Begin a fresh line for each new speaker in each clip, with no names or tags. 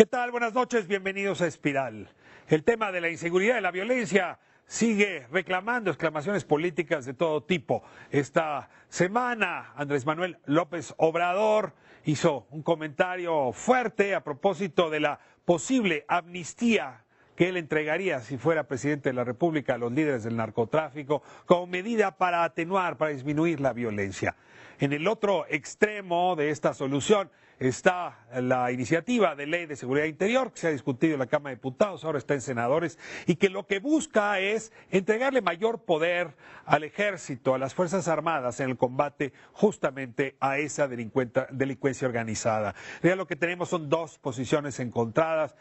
¿Qué tal? Buenas noches, bienvenidos a Espiral. El tema de la inseguridad y la violencia sigue reclamando exclamaciones políticas de todo tipo. Esta semana, Andrés Manuel López Obrador hizo un comentario fuerte a propósito de la posible amnistía que él entregaría si fuera presidente de la República a los líderes del narcotráfico como medida para atenuar, para disminuir la violencia. En el otro extremo de esta solución está la iniciativa de ley de seguridad interior que se ha discutido en la Cámara de Diputados, ahora está en senadores, y que lo que busca es entregarle mayor poder al ejército, a las Fuerzas Armadas en el combate justamente a esa delincuencia organizada. Ya lo que tenemos son dos posiciones encontradas,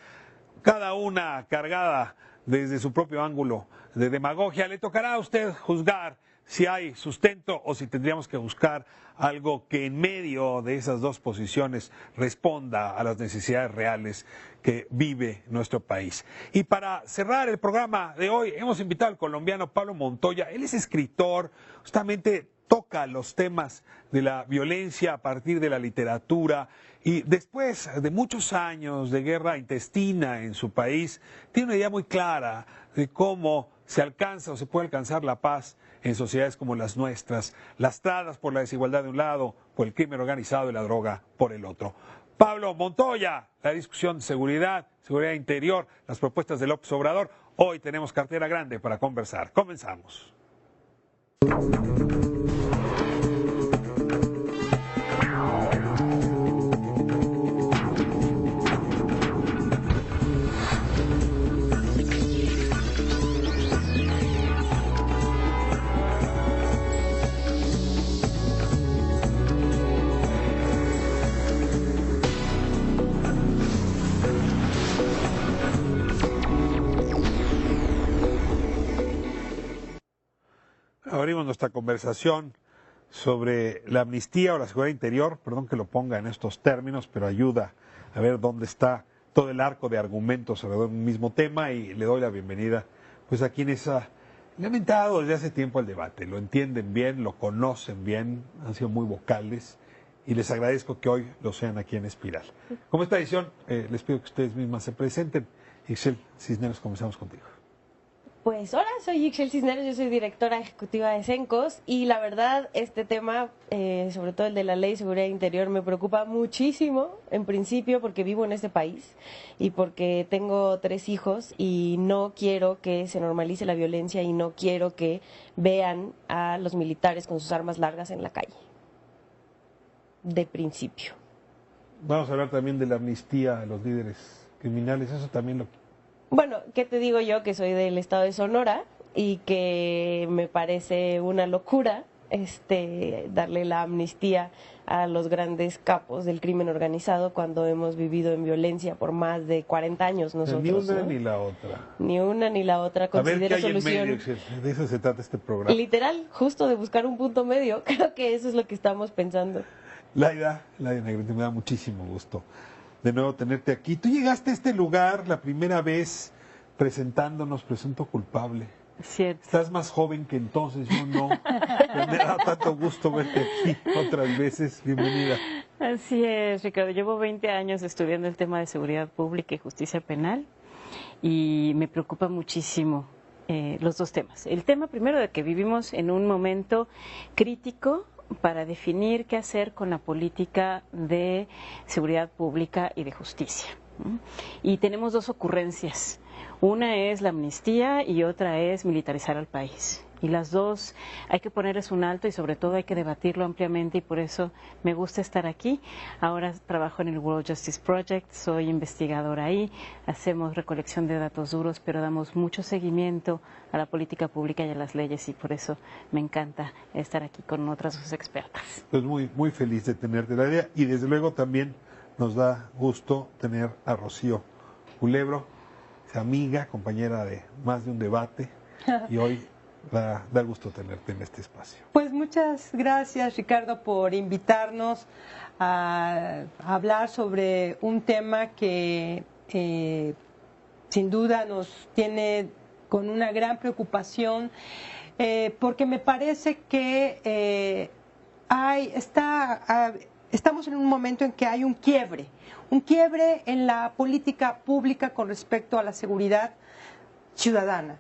cada una cargada desde su propio ángulo de demagogia. Le tocará a usted juzgar si hay sustento o si tendríamos que buscar algo que en medio de esas dos posiciones responda a las necesidades reales que vive nuestro país. Y para cerrar el programa de hoy, hemos invitado al colombiano Pablo Montoya. Él es escritor, justamente toca los temas de la violencia a partir de la literatura y después de muchos años de guerra intestina en su país, tiene una idea muy clara de cómo se alcanza o se puede alcanzar la paz en sociedades como las nuestras, lastradas por la desigualdad de un lado, por el crimen organizado y la droga por el otro. Pablo Montoya, la discusión de seguridad interior, las propuestas de López Obrador. Hoy tenemos cartera grande para conversar. Comenzamos. Abrimos nuestra conversación sobre la amnistía o la seguridad interior, perdón que lo ponga en estos términos, pero ayuda a ver dónde está todo el arco de argumentos alrededor de un mismo tema, y le doy la bienvenida pues a quienes le han entrado desde hace tiempo al debate, lo entienden bien, lo conocen bien, han sido muy vocales y les agradezco que hoy lo sean aquí en Espiral. Como esta edición, les pido que ustedes mismas se presenten. Ixchel Cisneros, comenzamos contigo.
Pues hola, soy Ixchel Cisneros, yo soy directora ejecutiva de CENCOS y la verdad este tema, sobre todo el de la Ley de Seguridad Interior, me preocupa muchísimo en principio porque vivo en este país y porque tengo 3 hijos y no quiero que se normalice la violencia y no quiero que vean a los militares con sus armas largas en la calle, de principio.
Vamos a hablar también de la amnistía a los líderes criminales, eso también lo...
Bueno, ¿qué te digo yo? Que soy del estado de Sonora y que me parece una locura darle la amnistía a los grandes capos del crimen organizado cuando hemos vivido en violencia por más de 40 años nosotros.
Ni una,
¿no?
ni la otra.
Ni una ni la otra. Considero
a ver qué hay
solución.
en medio, de eso se trata este programa.
Literal, justo de buscar un punto medio. Creo que eso es lo que estamos pensando.
Laida Negrete, me da muchísimo gusto de nuevo tenerte aquí. Tú llegaste a este lugar la primera vez presentándonos Presunto Culpable.
Cierto.
Estás más joven que entonces, yo no. Me da tanto gusto verte aquí otras veces. Bienvenida.
Así es, Ricardo. Llevo 20 años estudiando el tema de seguridad pública y justicia penal y me preocupa muchísimo los dos temas. El tema primero de que vivimos en un momento crítico para definir qué hacer con la política de seguridad pública y de justicia. Y tenemos dos ocurrencias. Una es la amnistía y otra es militarizar al país. Y las dos hay que ponerles un alto y sobre todo hay que debatirlo ampliamente y por eso me gusta estar aquí. Ahora trabajo en el World Justice Project, soy investigadora ahí, hacemos recolección de datos duros, pero damos mucho seguimiento a la política pública y a las leyes y por eso me encanta estar aquí con otras dos expertas.
Pues muy feliz de tenerte, la idea, y desde luego también nos da gusto tener a Rocío Culebro, amiga, compañera de más de un debate, y hoy da gusto tenerte en este espacio.
Pues muchas gracias, Ricardo, por invitarnos a hablar sobre un tema que sin duda nos tiene con una gran preocupación, porque me parece que estamos en un momento en que hay un quiebre en la política pública con respecto a la seguridad ciudadana.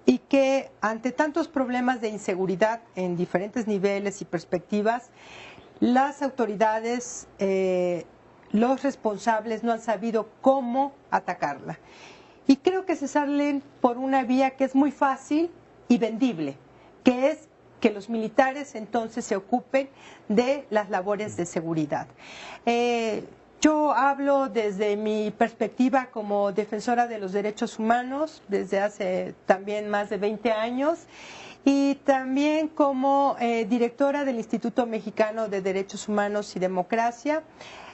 Y que ante tantos problemas de inseguridad en diferentes niveles y perspectivas, las autoridades, los responsables no han sabido cómo atacarla. Y creo que se salen por una vía que es muy fácil y vendible, que es que los militares entonces se ocupen de las labores de seguridad. Yo hablo desde mi perspectiva como defensora de los derechos humanos desde hace también más de 20 años y también como directora del Instituto Mexicano de Derechos Humanos y Democracia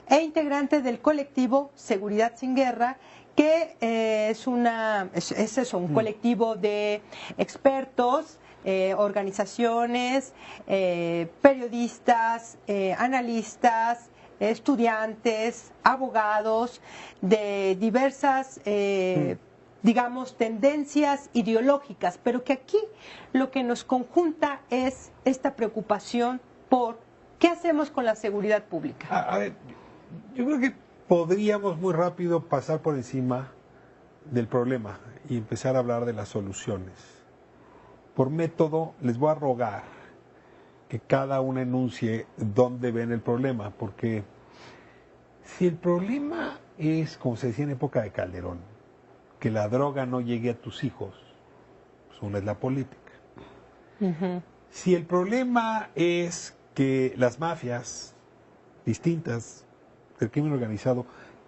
e integrante del colectivo Seguridad Sin Guerra, que es un colectivo de expertos, organizaciones, periodistas, analistas, estudiantes, abogados de diversas, digamos, tendencias ideológicas, pero que aquí lo que nos conjunta es esta preocupación por qué hacemos con la seguridad pública.
A ver, yo creo que podríamos muy rápido pasar por encima del problema y empezar a hablar de las soluciones. Por método, les voy a rogar que cada uno enuncie dónde ven el problema, porque si el problema es, como se decía en época de Calderón, que la droga no llegue a tus hijos, pues una es la política. Si el problema es que las mafias distintas del crimen organizado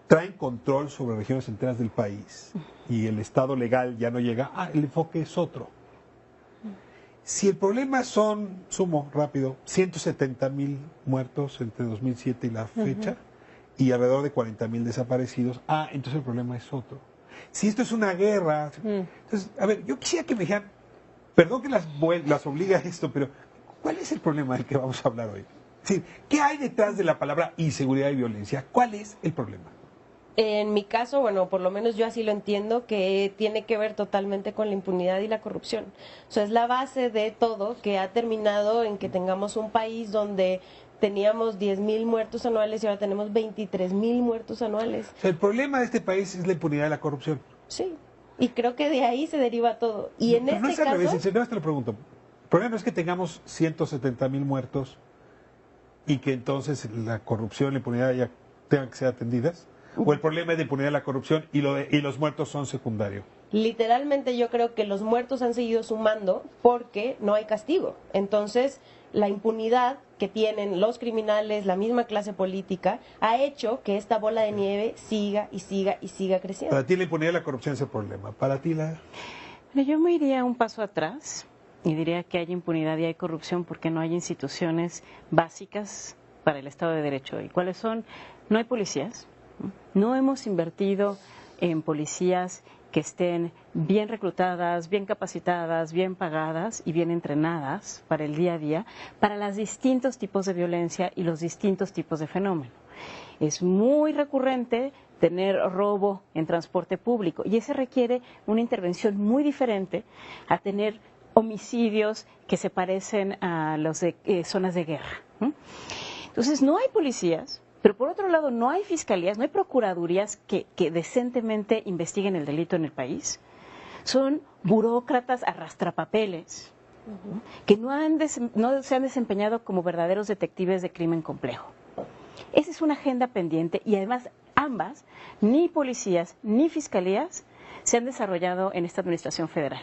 traen control sobre regiones enteras del país y el Estado legal ya no llega, el enfoque es otro. Si el problema son, sumo rápido, 170,000 muertos entre 2007 y la fecha y alrededor de 40,000 desaparecidos, entonces el problema es otro. Si esto es una guerra, entonces, a ver, yo quisiera que me dijeran, perdón que las obligue a esto, pero ¿cuál es el problema del que vamos a hablar hoy? Es decir, ¿qué hay detrás de la palabra inseguridad y violencia? ¿Cuál es el problema?
En mi caso, bueno, por lo menos yo así lo entiendo, que tiene que ver totalmente con la impunidad y la corrupción. O sea, es la base de todo que ha terminado en que tengamos un país donde teníamos 10,000 muertos anuales y ahora tenemos 23,000 muertos anuales.
O sea, el problema de este país es la impunidad y la corrupción.
Sí, y creo que de ahí se deriva todo. Y en
Pero no
este
es al revés,
caso...
en serio te lo pregunto. El problema no es que tengamos 170,000 muertos y que entonces la corrupción y la impunidad ya tengan que ser atendidas. ¿O el problema es de impunidad y la corrupción y los muertos son secundarios?
Literalmente yo creo que los muertos han seguido sumando porque no hay castigo. Entonces, la impunidad que tienen los criminales, la misma clase política, ha hecho que esta bola de nieve siga y siga y siga creciendo.
Para ti la impunidad y la corrupción es el problema. Para ti
Yo me iría un paso atrás y diría que hay impunidad y hay corrupción porque no hay instituciones básicas para el Estado de Derecho. ¿Y cuáles son? No hay policías. No hemos invertido en policías que estén bien reclutadas, bien capacitadas, bien pagadas y bien entrenadas para el día a día, para los distintos tipos de violencia y los distintos tipos de fenómeno. Es muy recurrente tener robo en transporte público y ese requiere una intervención muy diferente a tener homicidios que se parecen a los de zonas de guerra. Entonces, no hay policías. Pero por otro lado, no hay fiscalías, no hay procuradurías que decentemente investiguen el delito en el país. Son burócratas arrastrapapeles que no se han desempeñado como verdaderos detectives de crimen complejo. Esa es una agenda pendiente y además ambas, ni policías ni fiscalías, se han desarrollado en esta administración federal.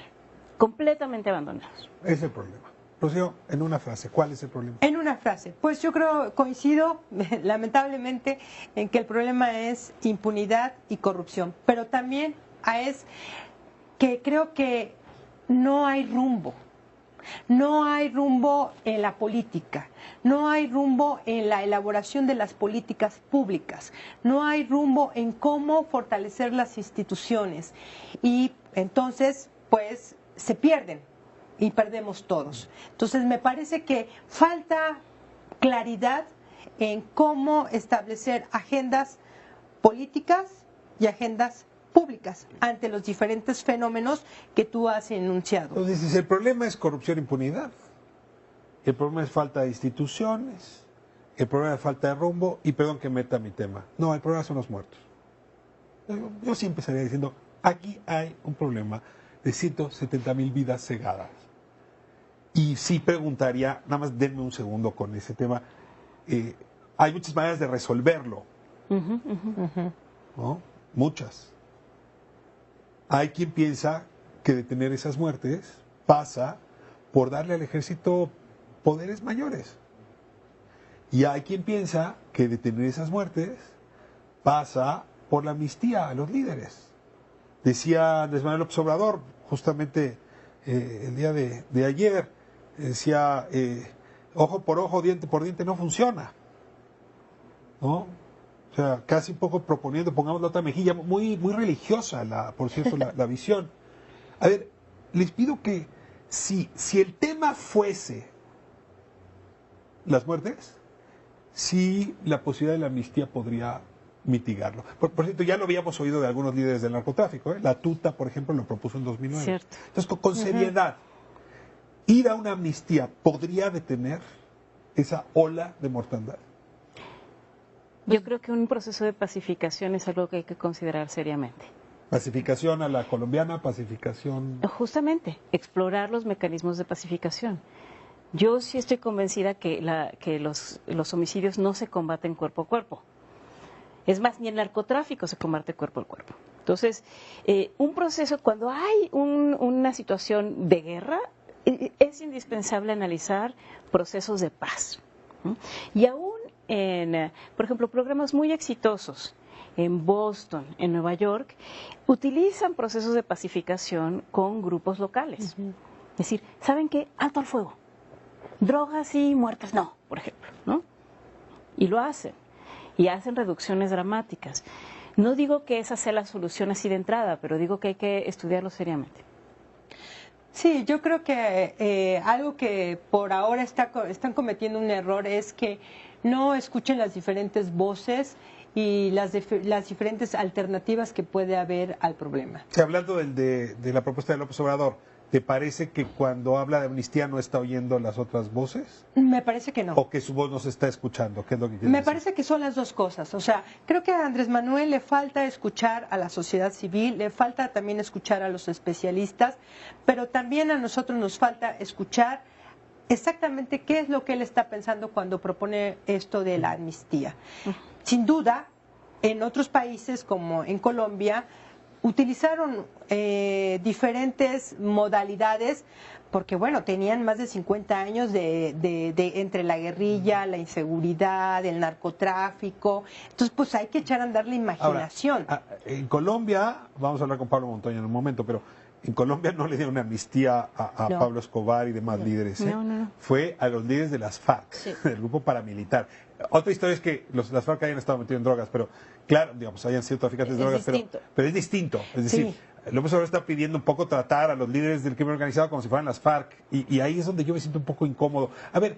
Completamente abandonados.
Ese es el problema. Rocío, en una frase, ¿cuál es el problema?
En una frase, pues yo coincido lamentablemente en que el problema es impunidad y corrupción, pero también es que creo que no hay rumbo en la política, no hay rumbo en la elaboración de las políticas públicas, no hay rumbo en cómo fortalecer las instituciones y entonces pues se pierden. Y perdemos todos. Entonces me parece que falta claridad en cómo establecer agendas políticas y agendas públicas ante los diferentes fenómenos que tú has enunciado.
Entonces dices, el problema es corrupción e impunidad. El problema es falta de instituciones. el problema de falta de rumbo, y perdón que meta mi tema, no, el problema son los muertos. Yo sí empezaría diciendo, aquí hay un problema de 170,000 vidas cegadas. Y sí preguntaría, nada más denme un segundo con ese tema, hay muchas maneras de resolverlo, ¿no? Muchas. Hay quien piensa que detener esas muertes pasa por darle al ejército poderes mayores. Y hay quien piensa que detener esas muertes pasa por la amnistía a los líderes. Decía Andrés Manuel López Obrador, justamente el día de ayer, decía, ojo por ojo, diente por diente no funciona, ¿no? O sea, casi un poco proponiendo, pongamos la otra mejilla, muy religiosa, por cierto, la visión. A ver, les pido que si el tema fuese las muertes, sí la posibilidad de la amnistía podría mitigarlo. Por cierto, ya lo habíamos oído de algunos líderes del narcotráfico, ¿eh? La Tuta, por ejemplo, lo propuso en 2009.
Cierto.
Entonces, con seriedad, ir a una amnistía podría detener esa ola de mortandad.
Yo creo que un proceso de pacificación es algo que hay que considerar seriamente.
Pacificación a la colombiana, pacificación...
Justamente, explorar los mecanismos de pacificación. Yo sí estoy convencida que los homicidios no se combaten cuerpo a cuerpo. Es más, ni el narcotráfico se combate cuerpo a cuerpo. Entonces, un proceso, cuando hay una situación de guerra, es indispensable analizar procesos de paz. Y aún por ejemplo, programas muy exitosos en Boston, en Nueva York, utilizan procesos de pacificación con grupos locales. Es decir, ¿saben qué? Alto al fuego. Drogas y muertes no, por ejemplo, ¿no? Y lo hacen. Y hacen reducciones dramáticas. No digo que esa sea la solución así de entrada, pero digo que hay que estudiarlo seriamente.
Sí, yo creo que algo que por ahora están cometiendo un error es que no escuchen las diferentes voces y las diferentes alternativas que puede haber al problema.
Sí, hablando de la propuesta de López Obrador, ¿te parece que cuando habla de amnistía no está oyendo las otras voces?
Me parece que no.
¿O que su voz no se está escuchando? ¿Qué es lo que quiere
Me
decir?
parece que son las dos cosas. O sea, creo que a Andrés Manuel le falta escuchar a la sociedad civil, le falta también escuchar a los especialistas, pero también a nosotros nos falta escuchar exactamente qué es lo que él está pensando cuando propone esto de la amnistía. Sin duda, en otros países como en Colombia, utilizaron diferentes modalidades porque, bueno, tenían más de 50 años de entre la guerrilla, la inseguridad, el narcotráfico. Entonces, pues hay que echar a andar la imaginación.
Ahora, en Colombia, vamos a hablar con Pablo Montoya en un momento, pero en Colombia no le dieron una amnistía a
No.
Pablo Escobar y demás líderes. ¿eh?
No.
Fue a los líderes de las FARC, del grupo paramilitar. Otra historia es que las FARC hayan estado metidos en drogas, pero claro, digamos, hayan sido traficantes de drogas, pero es distinto. Es decir, López Obrador está pidiendo un poco tratar a los líderes del crimen organizado como si fueran las FARC, y ahí es donde yo me siento un poco incómodo. A ver,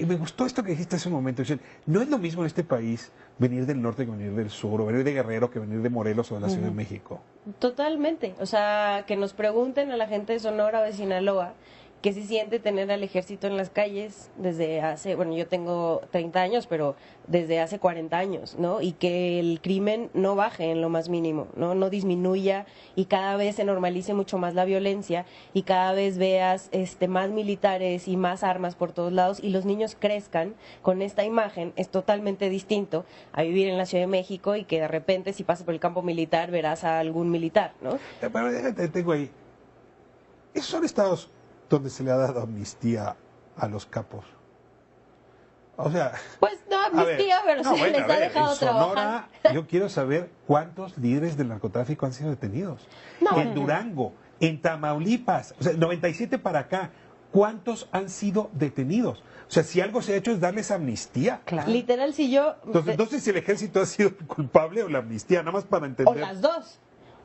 me gustó esto que dijiste hace un momento, Michelle. No es lo mismo en este país venir del norte que venir del sur, o venir de Guerrero que venir de Morelos o de la Ciudad de México.
Totalmente. O sea, que nos pregunten a la gente de Sonora o de Sinaloa qué se siente tener al ejército en las calles desde hace, bueno, yo tengo 30 años, pero desde hace 40 años, ¿no? Y que el crimen no baje en lo más mínimo, ¿no? No disminuya y cada vez se normalice mucho más la violencia y cada vez veas más militares y más armas por todos lados y los niños crezcan con esta imagen. Es totalmente distinto a vivir en la Ciudad de México y que de repente si pasas por el campo militar verás a algún militar, ¿no?
Pero déjate, tengo ahí. Esos son estados donde se le ha dado amnistía a los capos. O sea...
Pues no amnistía, pero se les ha dejado
en Sonora,
trabajar.
yo quiero saber cuántos líderes del narcotráfico han sido detenidos.
No.
En Durango, en Tamaulipas, o sea, 97 para acá, ¿cuántos han sido detenidos? O sea, si algo se ha hecho es darles amnistía.
Claro.
Literal, si yo...
Entonces, no sé si el ejército ha sido culpable o la amnistía, nada más para entender.
O las dos.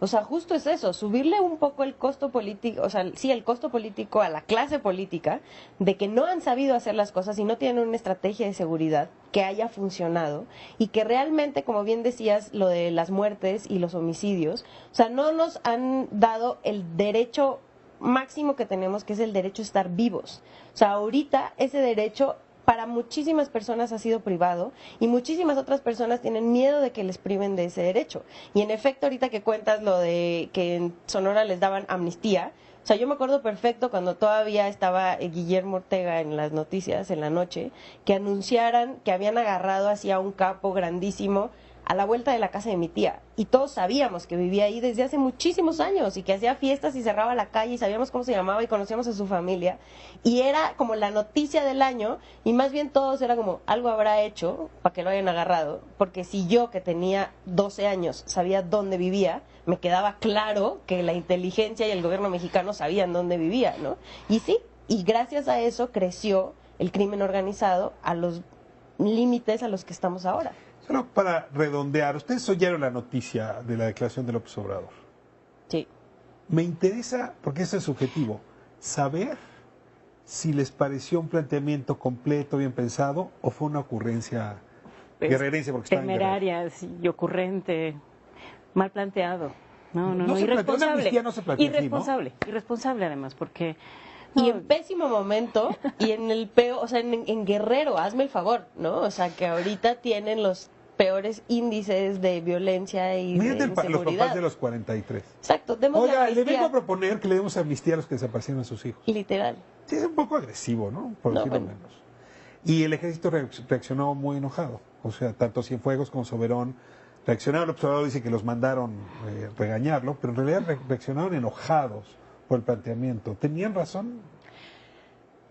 O sea, justo es eso, subirle un poco el costo político, o sea, sí, el costo político a la clase política de que no han sabido hacer las cosas y no tienen una estrategia de seguridad que haya funcionado y que realmente, como bien decías, lo de las muertes y los homicidios, o sea, no nos han dado el derecho máximo que tenemos, que es el derecho a estar vivos. O sea, ahorita ese derecho para muchísimas personas ha sido privado y muchísimas otras personas tienen miedo de que les priven de ese derecho. Y en efecto, ahorita que cuentas lo de que en Sonora les daban amnistía, o sea, yo me acuerdo perfecto cuando todavía estaba Guillermo Ortega en las noticias en la noche, que anunciaran que habían agarrado así a un capo grandísimo a la vuelta de la casa de mi tía. Y todos sabíamos que vivía ahí desde hace muchísimos años y que hacía fiestas y cerraba la calle y sabíamos cómo se llamaba y conocíamos a su familia. Y era como la noticia del año y más bien todos era como algo habrá hecho para que lo hayan agarrado. Porque si yo, que tenía 12 años, sabía dónde vivía, me quedaba claro que la inteligencia y el gobierno mexicano sabían dónde vivía, ¿no? Y sí, y gracias a eso creció el crimen organizado a los límites a los que estamos ahora.
Solo para redondear, ustedes oyeron la noticia de la declaración de López Obrador.
Sí.
Me interesa, porque eso es subjetivo, saber si les pareció un planteamiento completo, bien pensado, o fue una ocurrencia guerrerense porque estaba en Guerrero.
Temeraria y ocurrente, mal planteado. No,
No se planteó, una
irresponsable.
amnistía no se planteó así, ¿no?
Irresponsable además, porque
Y en pésimo momento, y en el peor, o sea, en Guerrero, hazme el favor, ¿no? O sea, que ahorita tienen los peores índices de violencia y de
Miren los papás
inseguridad.
de los 43.
Exacto, demos
Oiga, le
amnistía.
vengo a proponer que le demos amnistía a los que desaparecieron a sus hijos.
Literal.
Sí, es un poco agresivo, ¿no? Por
No,
decirlo
bueno.
menos. Y el ejército reaccionó muy enojado. O sea, tanto Cienfuegos como Soberón reaccionaron. El observador dice que los mandaron regañarlo, pero en realidad reaccionaron enojados por el planteamiento. ¿Tenían razón?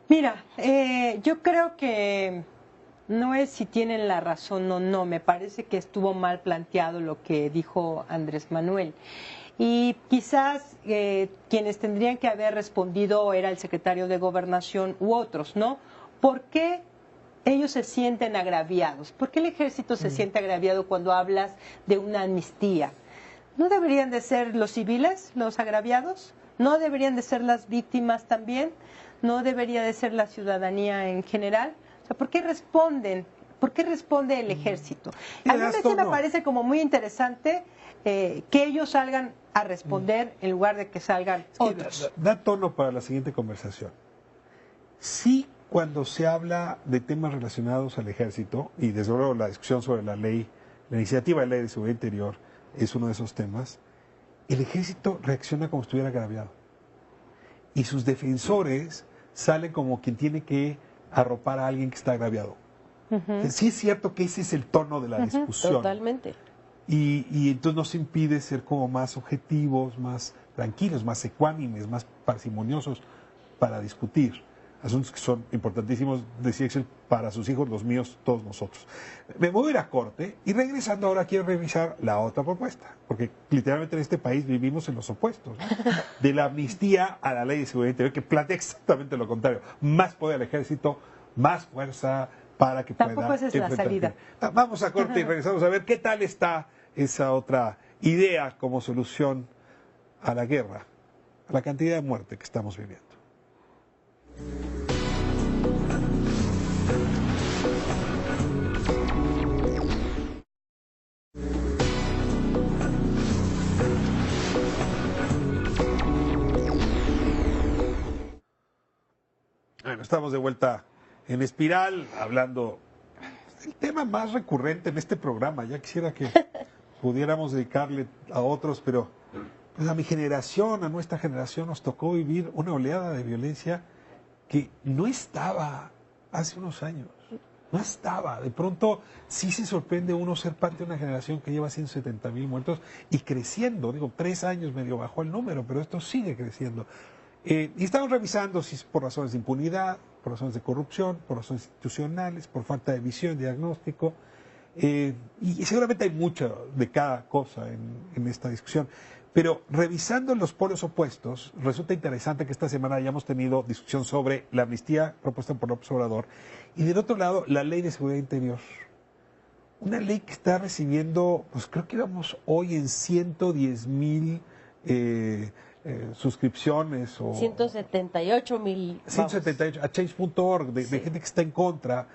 Mira, yo creo que no es si tienen la razón o no, me parece que estuvo mal planteado lo que dijo Andrés Manuel. Y quizás quienes tendrían que haber respondido era el secretario de Gobernación u otros, ¿no? ¿Por qué ellos se sienten agraviados? ¿Por qué el ejército se siente agraviado cuando hablas de una amnistía? ¿No deberían de ser los civiles los agraviados? ¿No deberían de ser las víctimas también? ¿No debería de ser la ciudadanía en general? O sea, ¿por qué responden? ¿Por qué responde el ejército? A mí sí me parece como muy interesante que ellos salgan a responder en lugar de que salgan otros.
Da tono para la siguiente conversación. Sí, cuando se habla de temas relacionados al ejército, y desde luego la discusión sobre la ley, la iniciativa de ley de seguridad interior es uno de esos temas, el ejército reacciona como si estuviera agraviado. Y sus defensores salen como quien tiene que arropar a alguien que está agraviado. Sí es cierto que ese es el tono de la discusión.
Totalmente.
Y entonces nos impide ser como más objetivos, más tranquilos, más ecuánimes, más parsimoniosos para discutir asuntos que son importantísimos, decía Excel, para sus hijos, los míos, todos nosotros. Me voy a ir a corte y regresando ahora quiero revisar la otra propuesta, porque literalmente en este país vivimos en los opuestos, ¿no? De la amnistía a la ley de seguridad interior, que plantea exactamente lo contrario, más poder al ejército, más fuerza para que
Tampoco
pueda
esa es la
enfrentar el
salida.
crimen. Vamos a corte y regresamos a ver qué tal está esa otra idea como solución a la guerra, a la cantidad de muerte que estamos viviendo. Bueno, estamos de vuelta en Espiral, hablando del tema más recurrente en este programa. Ya quisiera que pudiéramos dedicarle a otros, pero pues a mi generación, a nuestra generación, nos tocó vivir una oleada de violencia que no estaba hace unos años. No estaba. De pronto sí se sorprende uno ser parte de una generación que lleva 170,000 muertos y creciendo. Digo, 3 años medio bajó el número, pero esto sigue creciendo. Y estamos revisando si es por razones de impunidad, por razones de corrupción, por razones institucionales, por falta de visión, diagnóstico. Y seguramente hay mucho de cada cosa en esta discusión. Pero revisando los polos opuestos, resulta interesante que esta semana hayamos tenido discusión sobre la amnistía propuesta por López Obrador y del otro lado la ley de seguridad interior. Una ley que está recibiendo, pues creo que íbamos hoy en 110,000 suscripciones o
178,000.
178 a change.org de gente que está en contra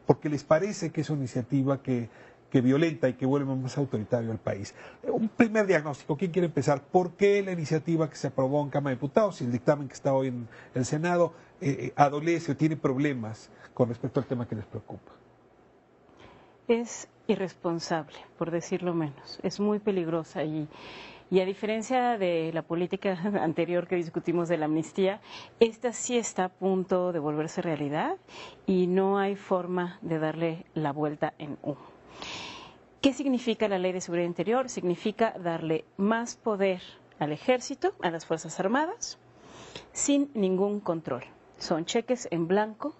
porque les parece que es una iniciativa que que violenta y que vuelve más autoritario al país. Un primer diagnóstico, ¿quién quiere empezar? ¿Por qué la iniciativa que se aprobó en Cámara de Diputados y el dictamen que está hoy en el Senado adolece o tiene problemas con respecto al tema que les preocupa?
Es irresponsable, por decirlo menos. Es muy peligrosa y a diferencia de la política anterior que discutimos de la amnistía, esta sí está a punto de volverse realidad y no hay forma de darle la vuelta en U. ¿Qué significa la Ley de Seguridad Interior? Significa darle más poder al Ejército, a las Fuerzas Armadas, sin ningún control. Son cheques en blanco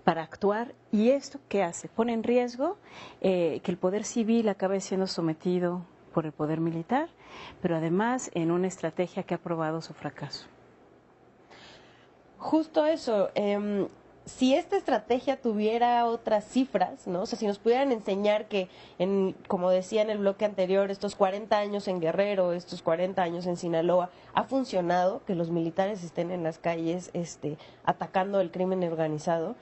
para actuar. ¿Y esto qué hace? Pone en riesgo que el poder civil acabe siendo sometido por el poder militar, pero además en una estrategia que ha probado su fracaso.
Justo eso. Si esta estrategia tuviera otras cifras, ¿no? O sea, si nos pudieran enseñar que, como decía en el bloque anterior, estos 40 años en Guerrero, estos 40 años en Sinaloa, ha funcionado, que los militares estén en las calles atacando el crimen organizado,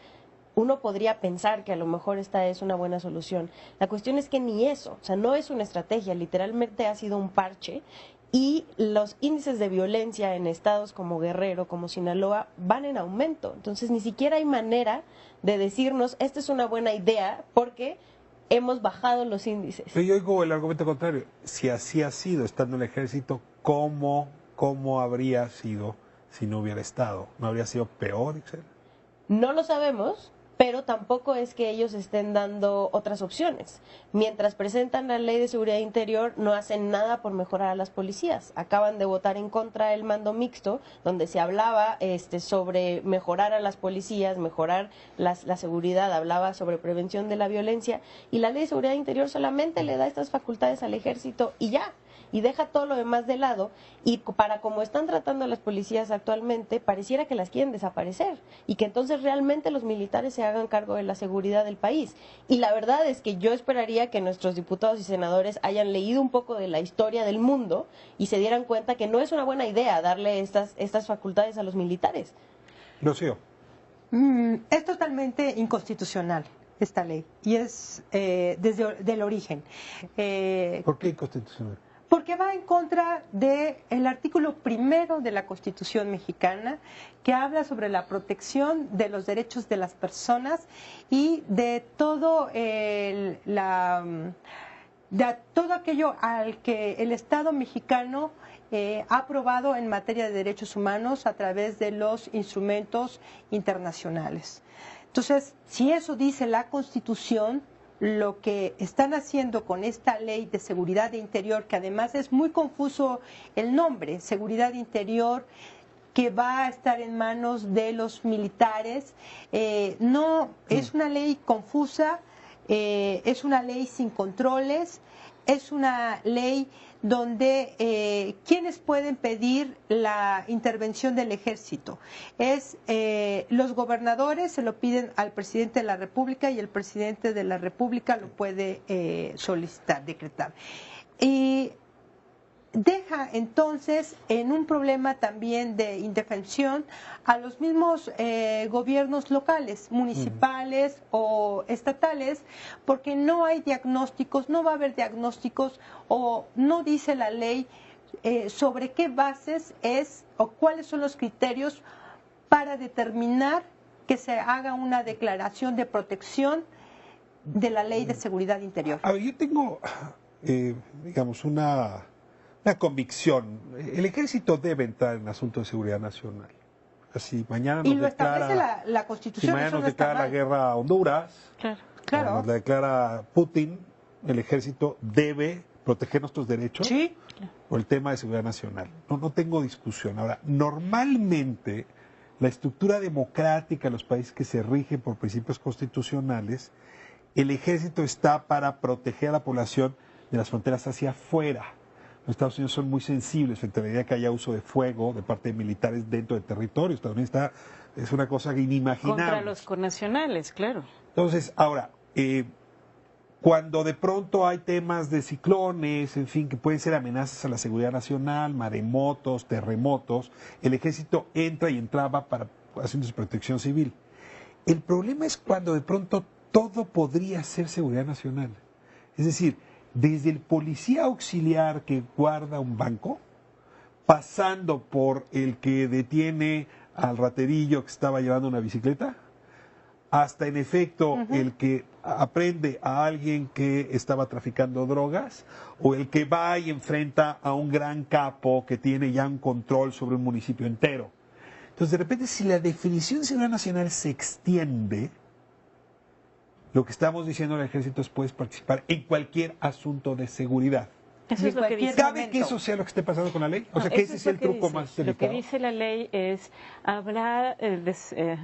uno podría pensar que a lo mejor esta es una buena solución. La cuestión es que ni eso, o sea, no es una estrategia, literalmente ha sido un parche. Y los índices de violencia en estados como Guerrero, como Sinaloa, van en aumento. Entonces, ni siquiera hay manera de decirnos, esta es una buena idea, porque hemos bajado los índices.
Pero yo oigo el argumento contrario. Si así ha sido, estando en el ejército, ¿cómo habría sido si no hubiera estado? ¿No habría sido peor, Ixchel?
No lo sabemos, pero tampoco es que ellos estén dando otras opciones. Mientras presentan la Ley de Seguridad Interior, no hacen nada por mejorar a las policías. Acaban de votar en contra del mando mixto, donde se hablaba sobre mejorar a las policías, mejorar la seguridad, hablaba sobre prevención de la violencia, y la Ley de Seguridad Interior solamente le da estas facultades al ejército y ya, y deja todo lo demás de lado, y para como están tratando a las policías actualmente, pareciera que las quieren desaparecer, y que entonces realmente los militares se hagan cargo de la seguridad del país. Y la verdad es que yo esperaría que nuestros diputados y senadores hayan leído un poco de la historia del mundo y se dieran cuenta que no es una buena idea darle estas facultades a los militares.
Rocío.
Es totalmente inconstitucional esta ley, y es desde el origen.
¿Por qué inconstitucional?
Porque va en contra del artículo 1 de la Constitución mexicana, que habla sobre la protección de los derechos de las personas y de todo todo aquello al que el Estado mexicano ha aprobado en materia de derechos humanos a través de los instrumentos internacionales. Entonces, si eso dice la Constitución, lo que están haciendo con esta ley de seguridad interior, que además es muy confuso el nombre, seguridad interior, que va a estar en manos de los militares, no es una ley confusa, es una ley sin controles, es una ley donde quienes pueden pedir la intervención del ejército es los gobernadores se lo piden al presidente de la República y el presidente de la República lo puede solicitar, decretar. Y deja entonces en un problema también de indefensión a los mismos gobiernos locales, municipales o estatales, porque no hay diagnósticos, no va a haber diagnósticos o no dice la ley sobre qué bases es o cuáles son los criterios para determinar que se haga una declaración de protección de la Ley de Seguridad Interior.
A ver, yo tengo, digamos, una convicción. El ejército debe entrar en asuntos de seguridad nacional. Así, mañana nos
y lo establece la Constitución.
Si mañana nos declara la guerra a Honduras,
claro.
nos la declara Putin, el ejército debe proteger nuestros derechos por el tema de seguridad nacional. No tengo discusión. Ahora, normalmente la estructura democrática de los países que se rigen por principios constitucionales, el ejército está para proteger a la población de las fronteras hacia afuera. Los Estados Unidos son muy sensibles frente a la idea que haya uso de fuego de parte de militares dentro del territorio. Estados Unidos es una cosa inimaginable.
Contra los connacionales, claro.
Entonces, ahora, cuando de pronto hay temas de ciclones, en fin, que pueden ser amenazas a la seguridad nacional, maremotos, terremotos, el ejército entra y entraba para asuntos de protección civil. El problema es cuando de pronto todo podría ser seguridad nacional. Es decir, desde el policía auxiliar que guarda un banco, pasando por el que detiene al raterillo que estaba llevando una bicicleta, hasta en efecto el que aprende a alguien que estaba traficando drogas, o el que va y enfrenta a un gran capo que tiene ya un control sobre un municipio entero. Entonces, de repente, si la definición de seguridad nacional se extiende, lo que estamos diciendo al ejército es puedes participar en cualquier asunto de seguridad.
Eso es lo que dice.
¿Cabe que eso sea lo que esté pasando con la ley? O sea, que ese es el truco más delicado.
Lo que dice la ley es hablar de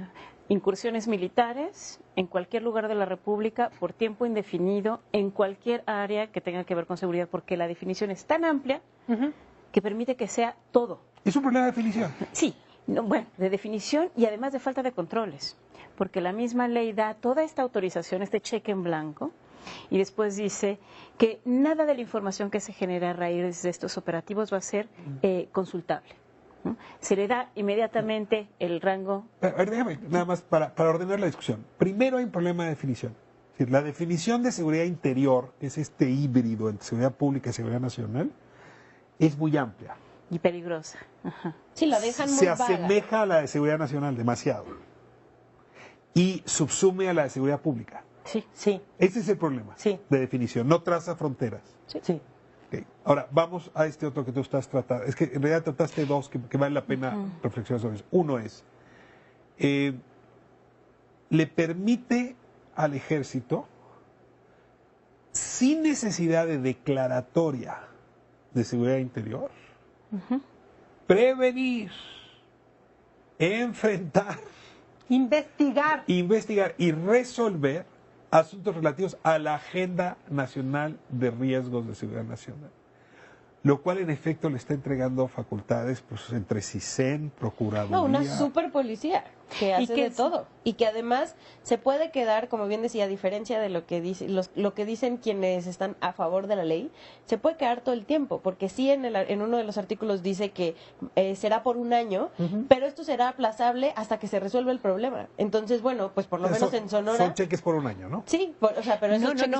incursiones militares en cualquier lugar de la República por tiempo indefinido en cualquier área que tenga que ver con seguridad, porque la definición es tan amplia que permite que sea todo.
¿Es un problema de definición?
Sí, bueno, de definición y además de falta de controles, porque la misma ley da toda esta autorización, este cheque en blanco, y después dice que nada de la información que se genera a raíz de estos operativos va a ser consultable, ¿no? Se le da inmediatamente el rango.
Déjame, nada más para ordenar la discusión. Primero hay un problema de definición. Es decir, la definición de seguridad interior, que es este híbrido entre seguridad pública y seguridad nacional, es muy amplia.
Y peligrosa. Ajá.
Sí, la dejan muy
Se
vaga.
asemeja a la de seguridad nacional demasiado. Y subsume a la de seguridad pública.
Sí.
Sí,
Ese es el problema
Sí.
de definición. No traza fronteras.
sí.
Ok. Ahora, vamos a este otro que tú estás tratando. Es que en realidad trataste dos que vale la pena reflexionar sobre eso. Uno es, le permite al ejército, sin necesidad de declaratoria de seguridad interior, prevenir, enfrentar,
Investigar.
investigar y resolver asuntos relativos a la Agenda Nacional de Riesgos de Seguridad Nacional. Lo cual, en efecto, le está entregando facultades pues, entre CISEN, Procuraduría.
No, una super policía que hace de todo. Y que además se puede quedar, como bien decía, a diferencia de lo que lo que dicen quienes están a favor de la ley, se puede quedar todo el tiempo. Porque sí, en uno de los artículos dice que será por un año, pero esto será aplazable hasta que se resuelva el problema. Entonces, bueno, pues por lo menos en Sonora.
Son cheques por un año, ¿no?
Sí, o sea, pero esos cheques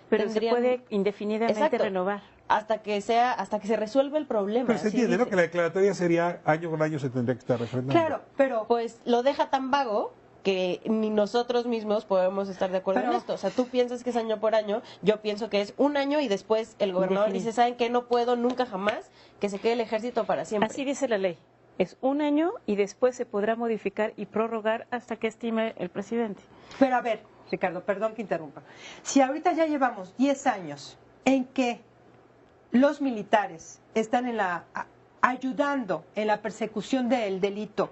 pero
tendrían-
se puede indefinidamente
Exacto.
renovar.
hasta que se resuelva el problema.
Pero se
así
entiende, ¿no?
dice.
Que la declaratoria sería año con año se tendría que estar refrendando.
Claro, pero
Pues lo deja tan vago que ni nosotros mismos podemos estar de acuerdo
Pero-
en esto. O sea, tú piensas que es año por año, yo pienso que es un año y después el gobernador
Indefinido.
dice, ¿saben qué? No puedo nunca jamás que se quede el ejército para siempre.
Así dice la ley. Es un año y después se podrá modificar y prorrogar hasta que estime el presidente.
Pero a ver, Ricardo, perdón que interrumpa. Si ahorita ya llevamos 10 años en que los militares están ayudando en la persecución del delito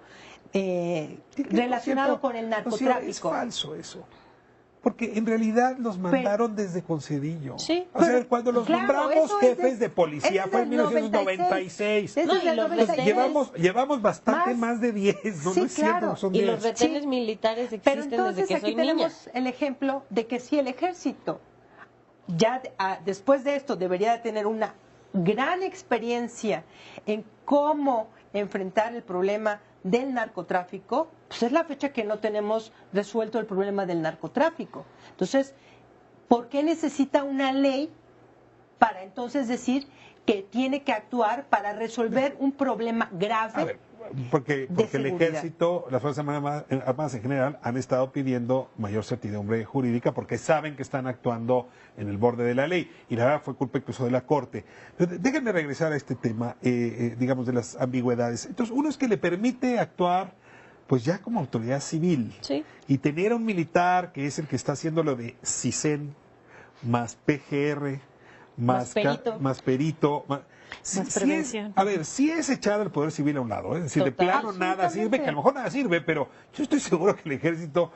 relacionado con el narcotráfico.
Es falso eso. Porque en realidad los mandaron desde Concedillo.
Sí,
O sea,
pero,
cuando los
claro,
nombramos
eso es
jefes de policía
eso
fue
es
en
del
1996.
Eso
No,
es
y
del
los
96.
Llevamos bastante más de 10, ¿no?
Sí,
No es cierto,
claro.
son
Y
10.
los retenes
Sí.
militares
Pero
existen
entonces
desde que
aquí
soy niña.
tenemos el ejemplo de que si el ejército ya después de esto debería de tener una gran experiencia en cómo enfrentar el problema del narcotráfico, pues es la fecha que no tenemos resuelto el problema del narcotráfico. Entonces, ¿por qué necesita una ley para entonces decir que tiene que actuar para resolver un problema grave?
A ver, porque el
seguridad.
ejército, las Fuerzas Armadas en general, han estado pidiendo mayor certidumbre jurídica porque saben que están actuando en el borde de la ley. Y la verdad fue culpa incluso de la Corte. Pero déjenme regresar a este tema, digamos, de las ambigüedades. Entonces, uno es que le permite actuar pues ya como autoridad civil.
Sí.
Y tener a un militar que es el que está haciendo lo de CISEN, más PGR,
Más perito.
más perito, más
prevención.
Sí es echar el poder civil a un lado, es decir, de
Total.
plano nada sirve,
Absolutamente.
que a lo mejor nada sirve, pero yo estoy seguro que el ejército,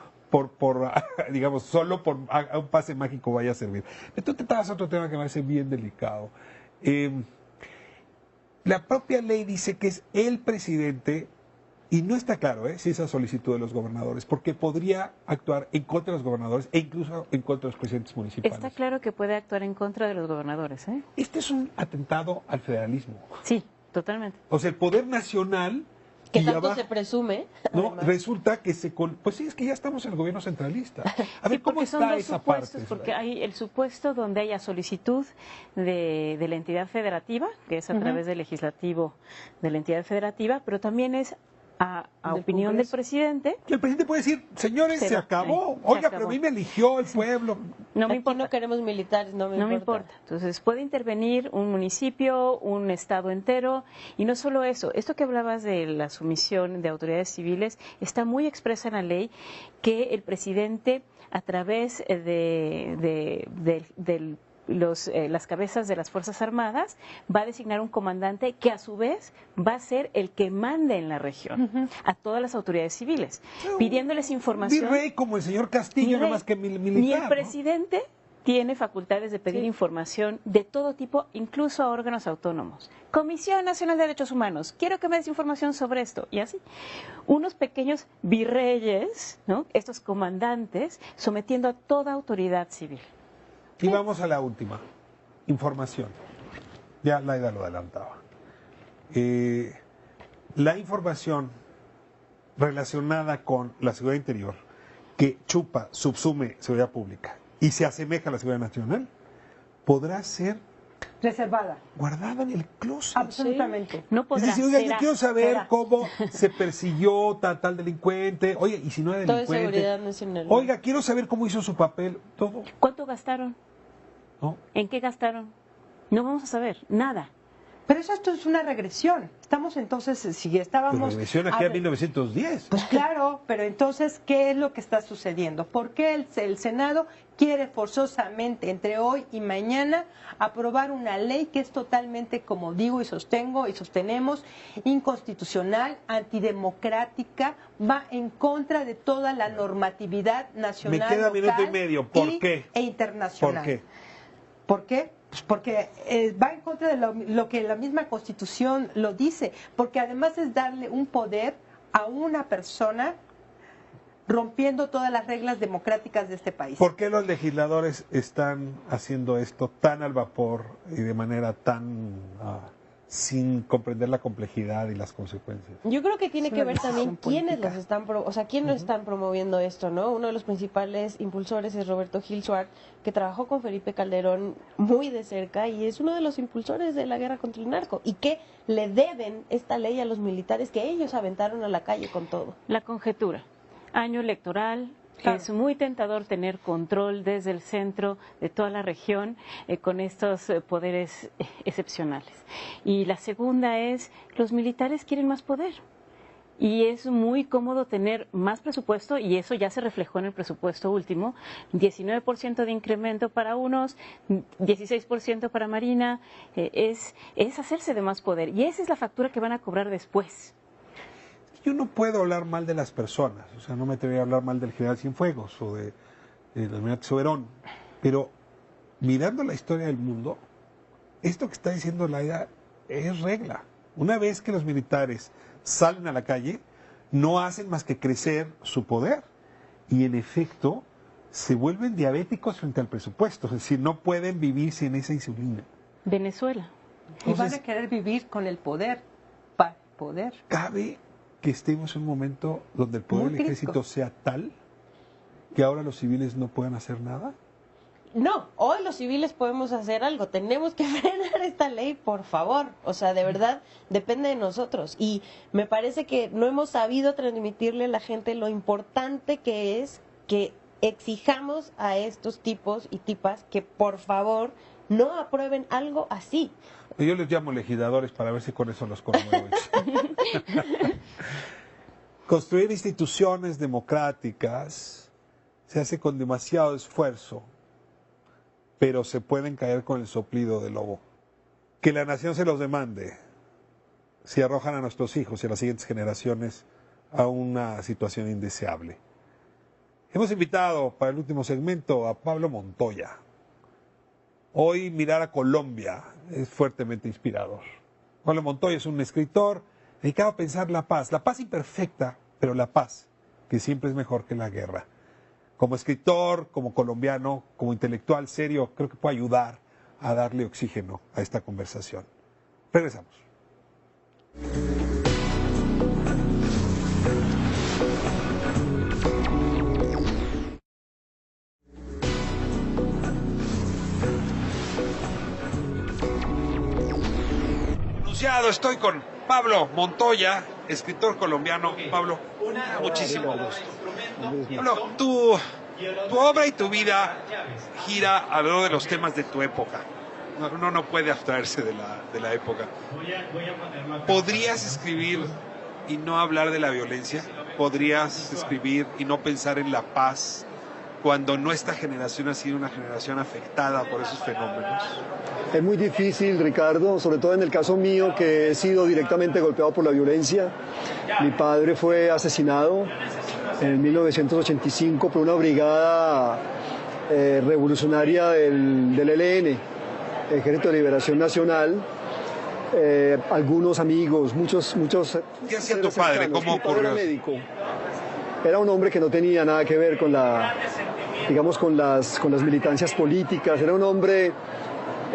digamos, solo por a un pase mágico vaya a servir. Entonces te tratas otro tema que me parece bien delicado. La propia ley dice que es el presidente, y no está claro si esa solicitud de los gobernadores, porque podría actuar en contra de los gobernadores e incluso en contra de los presidentes municipales.
Está claro que puede actuar en contra de los gobernadores, ¿eh?
Este es un atentado al federalismo.
Sí, totalmente.
O sea, el poder nacional
Que
Y
tanto
abajo-
se presume.
No,
además.
resulta que pues sí, es que ya estamos en el gobierno centralista. A ver,
Sí,
¿cómo
porque son
está
dos
esa
supuestos,
parte?
porque hay el supuesto donde haya solicitud de la entidad federativa, que es a través del legislativo de la entidad federativa, pero también es a
Del
opinión del
Congreso.
presidente.
Y el presidente puede decir, señores, se
Pero,
acabó.
se
Oiga,
acabó.
pero a mí me eligió el pueblo.
No me
Aquí
importa.
no queremos militares, no me
No me importa. Entonces, puede intervenir un municipio, un estado entero, y no solo eso. Esto que hablabas de la sumisión de autoridades civiles está muy expresa en la ley que el presidente, a través de las cabezas de las Fuerzas Armadas, va a designar un comandante que a su vez va a ser el que mande en la región a todas las autoridades civiles, pidiéndoles información.
Virrey como el señor Castillo,
Ni
nada
rey,
más que militar.
ni el
¿no?
presidente tiene facultades de pedir información de todo tipo, incluso a órganos autónomos. Comisión Nacional de Derechos Humanos, quiero que me des información sobre esto, y así. Unos pequeños virreyes, ¿no? Estos comandantes, sometiendo a toda autoridad civil.
Y vamos a la última. Información. Ya Laida lo adelantaba. La información relacionada con la seguridad interior, que chupa, subsume seguridad pública y se asemeja a la seguridad nacional, podrá ser
Reservada,
guardada en el closet.
absolutamente.
No
Es
podrá.
decir, oiga, yo
será,
quiero saber
será.
cómo se persiguió tal delincuente. Oye, y si no era
Todo es
delincuente.
seguridad nacional.
Oiga, quiero saber cómo hizo su papel. Todo.
¿Cuánto gastaron?
¿No?
¿En qué gastaron? No vamos a saber, nada.
Pero esto es una regresión. Estamos entonces, si
Pero
estábamos...
regresión aquí a 1910.
Pues claro, pero entonces, ¿qué es lo que está sucediendo? ¿Por qué el Senado quiere forzosamente, entre hoy y mañana, aprobar una ley que es totalmente, como digo y sostengo y sostenemos, inconstitucional, antidemocrática, va en contra de toda la normatividad nacional,
Me queda minuto y
local
medio. ¿Por qué?
e internacional?
¿Por qué?
¿Por qué? Pues porque va en contra de lo que la misma Constitución lo dice, porque además es darle un poder a una persona rompiendo todas las reglas democráticas de este país.
¿Por qué los legisladores están haciendo esto tan al vapor y de manera tan sin comprender la complejidad y las consecuencias?
Yo creo que tiene
Es
que
una
ver también
decisión
quiénes
política.
los están, quiénes están promoviendo esto, ¿no? Uno de los principales impulsores es Roberto Gil Suárez, que trabajó con Felipe Calderón muy de cerca y es uno de los impulsores de la guerra contra el narco y que le deben esta ley a los militares que ellos aventaron a la calle con todo.
La conjetura. Año electoral.
Claro.
Es muy tentador tener control desde el centro de toda la región con estos poderes excepcionales. Y la segunda es, los militares quieren más poder. Y es muy cómodo tener más presupuesto, y eso ya se reflejó en el presupuesto último, 19% de incremento para unos, 16% para Marina, es hacerse de más poder. Y esa es la factura que van a cobrar después.
Yo no puedo hablar mal de las personas, o sea, no me atrevería a hablar mal del general Cienfuegos o del almirante Soberón, pero mirando la historia del mundo, esto que está diciendo Laida es regla. Una vez que los militares salen a la calle, no hacen más que crecer su poder y en efecto se vuelven diabéticos frente al presupuesto, es decir, no pueden vivir sin esa insulina.
Venezuela.
Y van
Entonces-
a querer vivir con el poder, para poder.
¿Cabe que estemos en un momento donde el poder
Muy
del
crítico.
ejército sea tal que ahora los civiles no puedan hacer nada?
No, hoy los civiles podemos hacer algo, tenemos que frenar esta ley, por favor, o sea, de verdad depende de nosotros y me parece que no hemos sabido transmitirle a la gente lo importante que es que exijamos a estos tipos y tipas que por favor no aprueben algo así.
Yo les llamo legisladores para ver si con eso los conmuevo. Construir instituciones democráticas se hace con demasiado esfuerzo, pero se pueden caer con el soplido del lobo. Que la nación se los demande si arrojan a nuestros hijos y a las siguientes generaciones a una situación indeseable. Hemos invitado para el último segmento a Pablo Montoya. Hoy mirar a Colombia es fuertemente inspirador. Pablo Montoya es un escritor dedicado a pensar la paz imperfecta, pero la paz, que siempre es mejor que la guerra. Como escritor, como colombiano, como intelectual serio, creo que puede ayudar a darle oxígeno a esta conversación. Regresamos. anunciado, estoy con Pablo Montoya, escritor colombiano. Pablo, muchísimo gusto. Pablo, tu obra y tu vida gira alrededor de los temas de tu época. Uno no puede abstraerse de la época. ¿Podrías escribir y no hablar de la violencia? ¿Podrías escribir y no pensar en la paz cuando nuestra generación ha sido una generación afectada por esos fenómenos?
Es muy difícil, Ricardo, sobre todo en el caso mío, que he sido directamente golpeado por la violencia. Mi padre fue asesinado en 1985 por una brigada revolucionaria del ELN, Ejército de Liberación Nacional. Algunos amigos, muchos.
¿Qué hacía tu padre? ¿Cómo ocurrió?
Era médico. Era un hombre que no tenía nada que ver con con las militancias políticas. Era un hombre,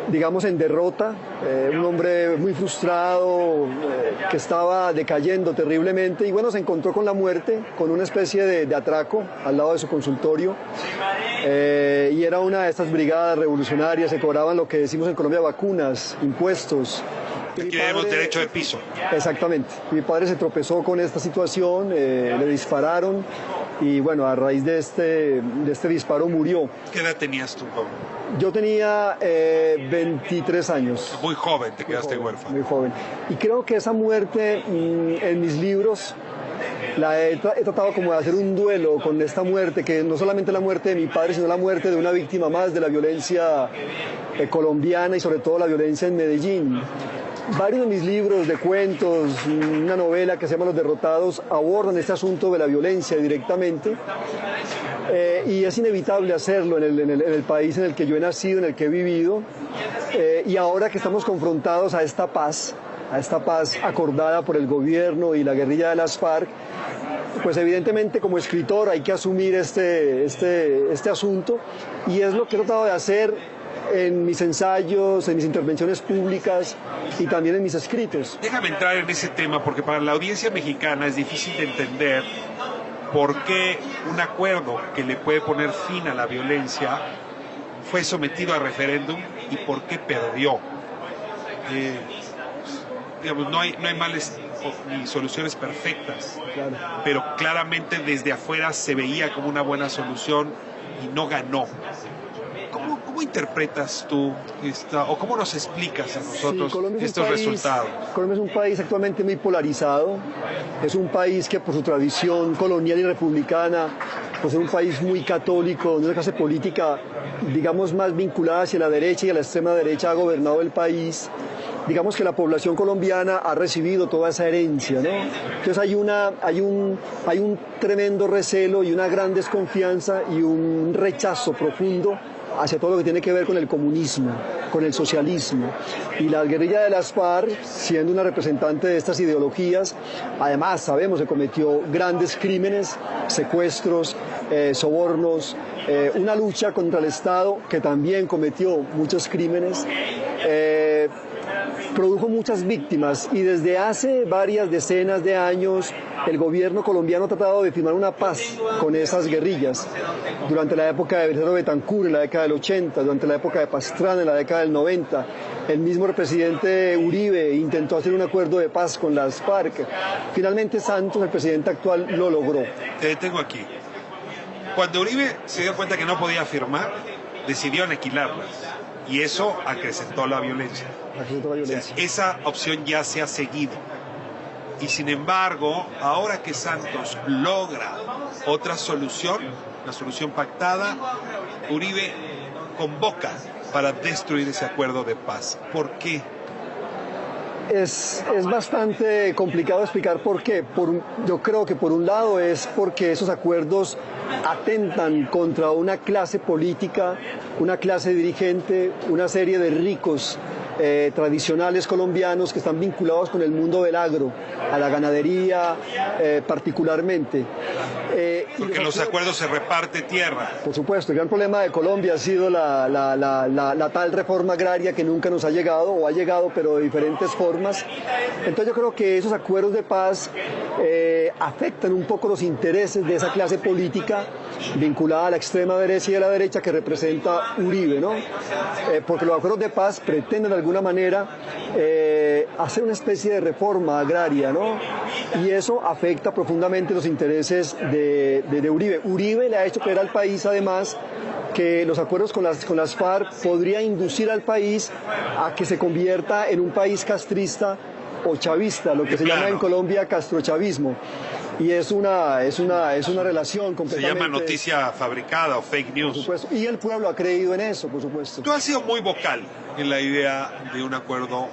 digamos, en derrota, un hombre muy frustrado, que estaba decayendo terriblemente, y bueno, se encontró con la muerte, con una especie de atraco al lado de su consultorio, y era una de estas brigadas revolucionarias. Se cobraban lo que decimos en Colombia vacunas, impuestos.
Aquí tenemos derecho de piso.
Exactamente. Mi padre se tropezó con esta situación, le dispararon, y bueno, a raíz de este disparo murió.
¿Qué edad tenías tú, Pablo?
Yo tenía 23 años.
Muy joven, te quedaste huérfano.
Muy joven. Y creo que esa muerte, en mis libros, he tratado como de hacer un duelo con esta muerte, que no solamente la muerte de mi padre, sino la muerte de una víctima más de la violencia colombiana, y sobre todo la violencia en Medellín. Varios de mis libros de cuentos, una novela que se llama Los Derrotados, abordan este asunto de la violencia directamente, y es inevitable hacerlo en el país en el que yo he nacido, en el que he vivido, y ahora que estamos confrontados a esta paz acordada por el gobierno y la guerrilla de las FARC, pues evidentemente como escritor hay que asumir este asunto, y es lo que he tratado de hacer en mis ensayos, en mis intervenciones públicas y también en mis escritos.
Déjame entrar en ese tema, porque para la audiencia mexicana es difícil de entender por qué un acuerdo que le puede poner fin a la violencia fue sometido a referéndum y por qué perdió. Digamos, no hay males ni soluciones perfectas,
Claro.
pero claramente desde afuera se veía como una buena solución y no ganó. ¿Cómo interpretas tú o cómo nos explicas a nosotros estos resultados?
Colombia es un país actualmente muy polarizado. Es un país que por su tradición colonial y republicana, pues es un país muy católico, donde una clase política, digamos, más vinculada hacia la derecha y a la extrema derecha ha gobernado el país. Digamos que la población colombiana ha recibido toda esa herencia, ¿no? Entonces hay un tremendo recelo y una gran desconfianza y un rechazo profundo hacia todo lo que tiene que ver con el comunismo, con el socialismo. Y la guerrilla de las FARC, siendo una representante de estas ideologías, además sabemos que cometió grandes crímenes, secuestros, sobornos, una lucha contra el Estado que también cometió muchos crímenes, produjo muchas víctimas, y desde hace varias decenas de años el gobierno colombiano ha tratado de firmar una paz con esas guerrillas. Durante la época de Belisario Betancur, en la década del 80, durante la época de Pastrana, en la década del 90, el mismo presidente Uribe intentó hacer un acuerdo de paz con las FARC. Finalmente Santos, el presidente actual, lo logró.
Te detengo aquí. Cuando Uribe se dio cuenta que no podía firmar, decidió aniquilarlas. Y eso acrecentó la violencia. O sea, esa opción ya se ha seguido. Y sin embargo, ahora que Santos logra otra solución, una solución pactada, Uribe convoca para destruir ese acuerdo de paz. ¿Por qué?
Es bastante complicado explicar por qué. Yo creo que por un lado es porque esos acuerdos atentan contra una clase política, una clase dirigente, una serie de ricos tradicionales colombianos que están vinculados con el mundo del agro, a la ganadería particularmente.
Porque los acuerdos se reparte tierra.
Por supuesto, el gran problema de Colombia ha sido la tal reforma agraria que nunca nos ha llegado, o ha llegado pero de diferentes formas. Entonces yo creo que esos acuerdos de paz afectan un poco los intereses de esa clase política vinculada a la extrema derecha y a la derecha que representa Uribe, ¿no? Porque los acuerdos de paz pretenden de alguna manera hacer una especie de reforma agraria, ¿no? Y eso afecta profundamente los intereses de Uribe. Uribe le ha hecho creer al país, además, que los acuerdos con las FARC podría inducir al país a que se convierta en un país castrista o chavista, lo que se llama en Colombia castrochavismo. Y es una relación completamente...
Se llama noticia fabricada o fake news.
Por supuesto, y el pueblo ha creído en eso, por supuesto.
Tú has sido muy vocal en la idea de un acuerdo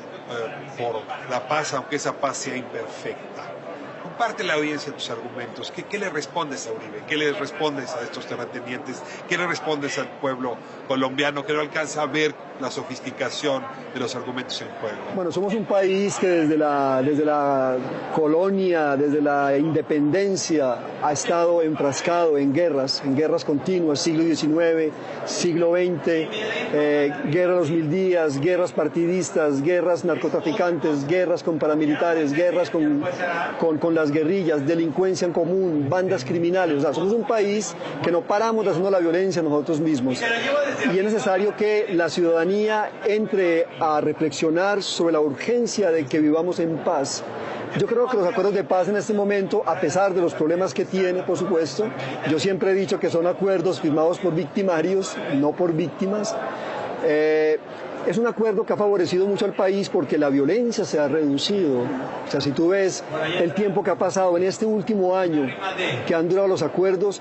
por la paz, aunque esa paz sea imperfecta. Comparte la audiencia tus argumentos. ¿Qué le respondes a Uribe? ¿Qué le respondes a estos terratenientes? ¿Qué le respondes al pueblo colombiano que no alcanza a ver la sofisticación de los argumentos en juego?
Bueno, somos un país que desde la colonia, desde la independencia, ha estado enfrascado en guerras continuas, siglo XIX, siglo XX, guerra de los 1000 días, guerras partidistas, guerras narcotraficantes, guerras con paramilitares, guerras con las guerrillas, delincuencia en común, bandas criminales. O sea, somos un país que no paramos de hacer la violencia nosotros mismos. Y es necesario que la ciudadanía entre a reflexionar sobre la urgencia de que vivamos en paz. Yo creo que los acuerdos de paz en este momento, a pesar de los problemas que tiene, por supuesto, yo siempre he dicho que son acuerdos firmados por victimarios, no por víctimas. Es un acuerdo que ha favorecido mucho al país porque la violencia se ha reducido. O sea, si tú ves el tiempo que ha pasado en este último año que han durado los acuerdos,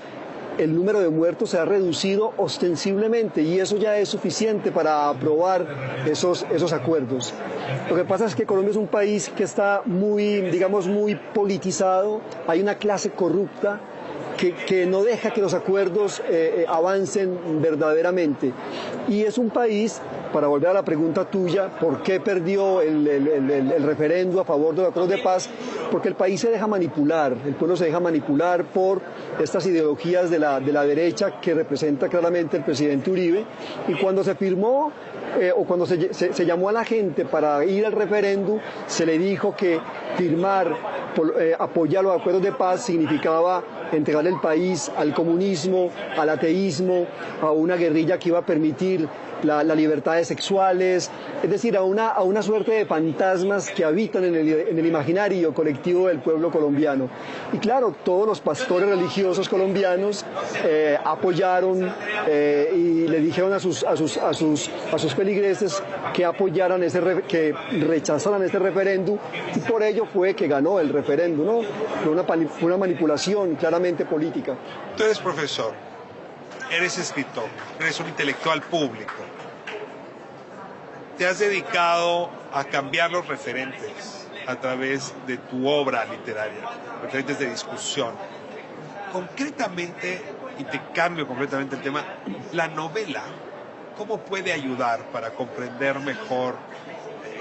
el número de muertos se ha reducido ostensiblemente y eso ya es suficiente para aprobar esos acuerdos. Lo que pasa es que Colombia es un país que está muy politizado, hay una clase corrupta que no deja que los acuerdos avancen verdaderamente. Y es un país, para volver a la pregunta tuya, ¿por qué perdió el referendo a favor de los acuerdos de paz? Porque el país se deja manipular, el pueblo se deja manipular por estas ideologías de la derecha que representa claramente el presidente Uribe. Y cuando se firmó o cuando se llamó a la gente para ir al referéndum, se le dijo que apoyar los acuerdos de paz significaba entregar el país al comunismo, al ateísmo, a una guerrilla que iba a permitir las libertades sexuales, es decir, a una suerte de fantasmas que habitan en el imaginario colectivo del pueblo colombiano. Y claro, todos los pastores religiosos colombianos apoyaron y le dijeron a sus feligreses que apoyaran que rechazaran este referéndum, y por ello fue que ganó el referéndum, ¿no? Fue una manipulación claramente política.
Tú eres profesor, eres escritor, eres un intelectual público. Te has dedicado a cambiar los referentes a través de tu obra literaria, referentes de discusión. Concretamente, y te cambio completamente el tema, la novela, ¿cómo puede ayudar para comprender mejor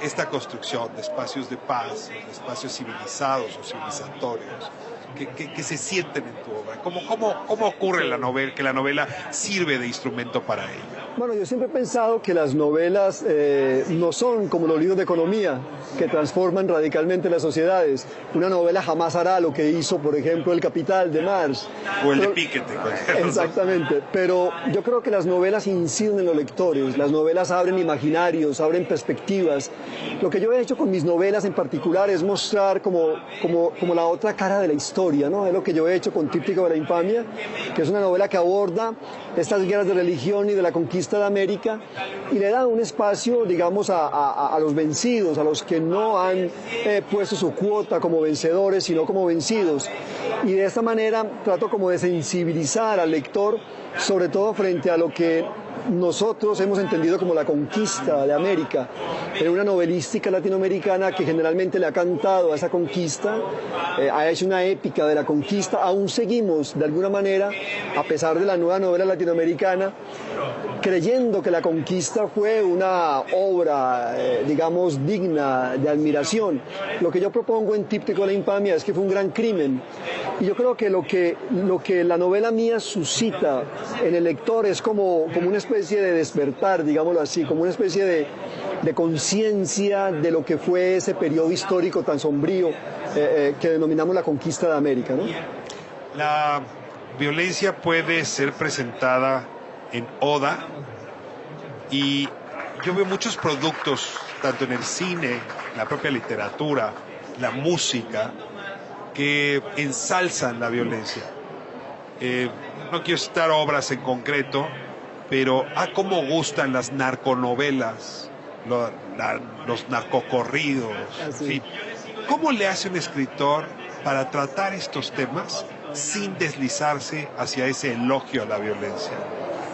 esta construcción de espacios de paz, de espacios civilizados o civilizatorios, que se sienten en tu obra? ¿Cómo ocurre que la novela sirve de instrumento para ello?
Bueno, yo siempre he pensado que las novelas no son como los libros de economía, que transforman radicalmente las sociedades. Una novela jamás hará lo que hizo, por ejemplo, El Capital de Marx.
O el de Piketty.
Exactamente, pero yo creo que las novelas inciden en los lectores, las novelas abren imaginarios, abren perspectivas. Lo que yo he hecho con mis novelas en particular es mostrar como la otra cara de la historia, ¿no? Es lo que yo he hecho con Tríptico de la Infamia, que es una novela que aborda estas guerras de religión y de la conquista de América y le da un espacio, digamos, a los vencidos, a los que no han puesto su cuota como vencedores, sino como vencidos. Y de esta manera trato como de sensibilizar al lector, sobre todo frente a lo que nosotros hemos entendido como la conquista de América. En una novelística latinoamericana que generalmente le ha cantado a esa conquista, ha hecho una épica de la conquista. Aún seguimos, de alguna manera, a pesar de la nueva novela latinoamericana, creyendo que la conquista fue una obra, digamos, digna de admiración. Lo que yo propongo en Tríptico de la Infamia es que fue un gran crimen. Y yo creo que lo que la novela mía suscita en el lector es como una especie de despertar, digámoslo así, como una especie de conciencia de lo que fue ese periodo histórico tan sombrío que denominamos la conquista de América, ¿no?
La violencia puede ser presentada en oda y yo veo muchos productos, tanto en el cine, la propia literatura, la música, que ensalzan la violencia. No quiero citar obras en concreto, pero cómo gustan las narconovelas, los narcocorridos, en fin. ¿Cómo le hace un escritor para tratar estos temas sin deslizarse hacia ese elogio a la violencia?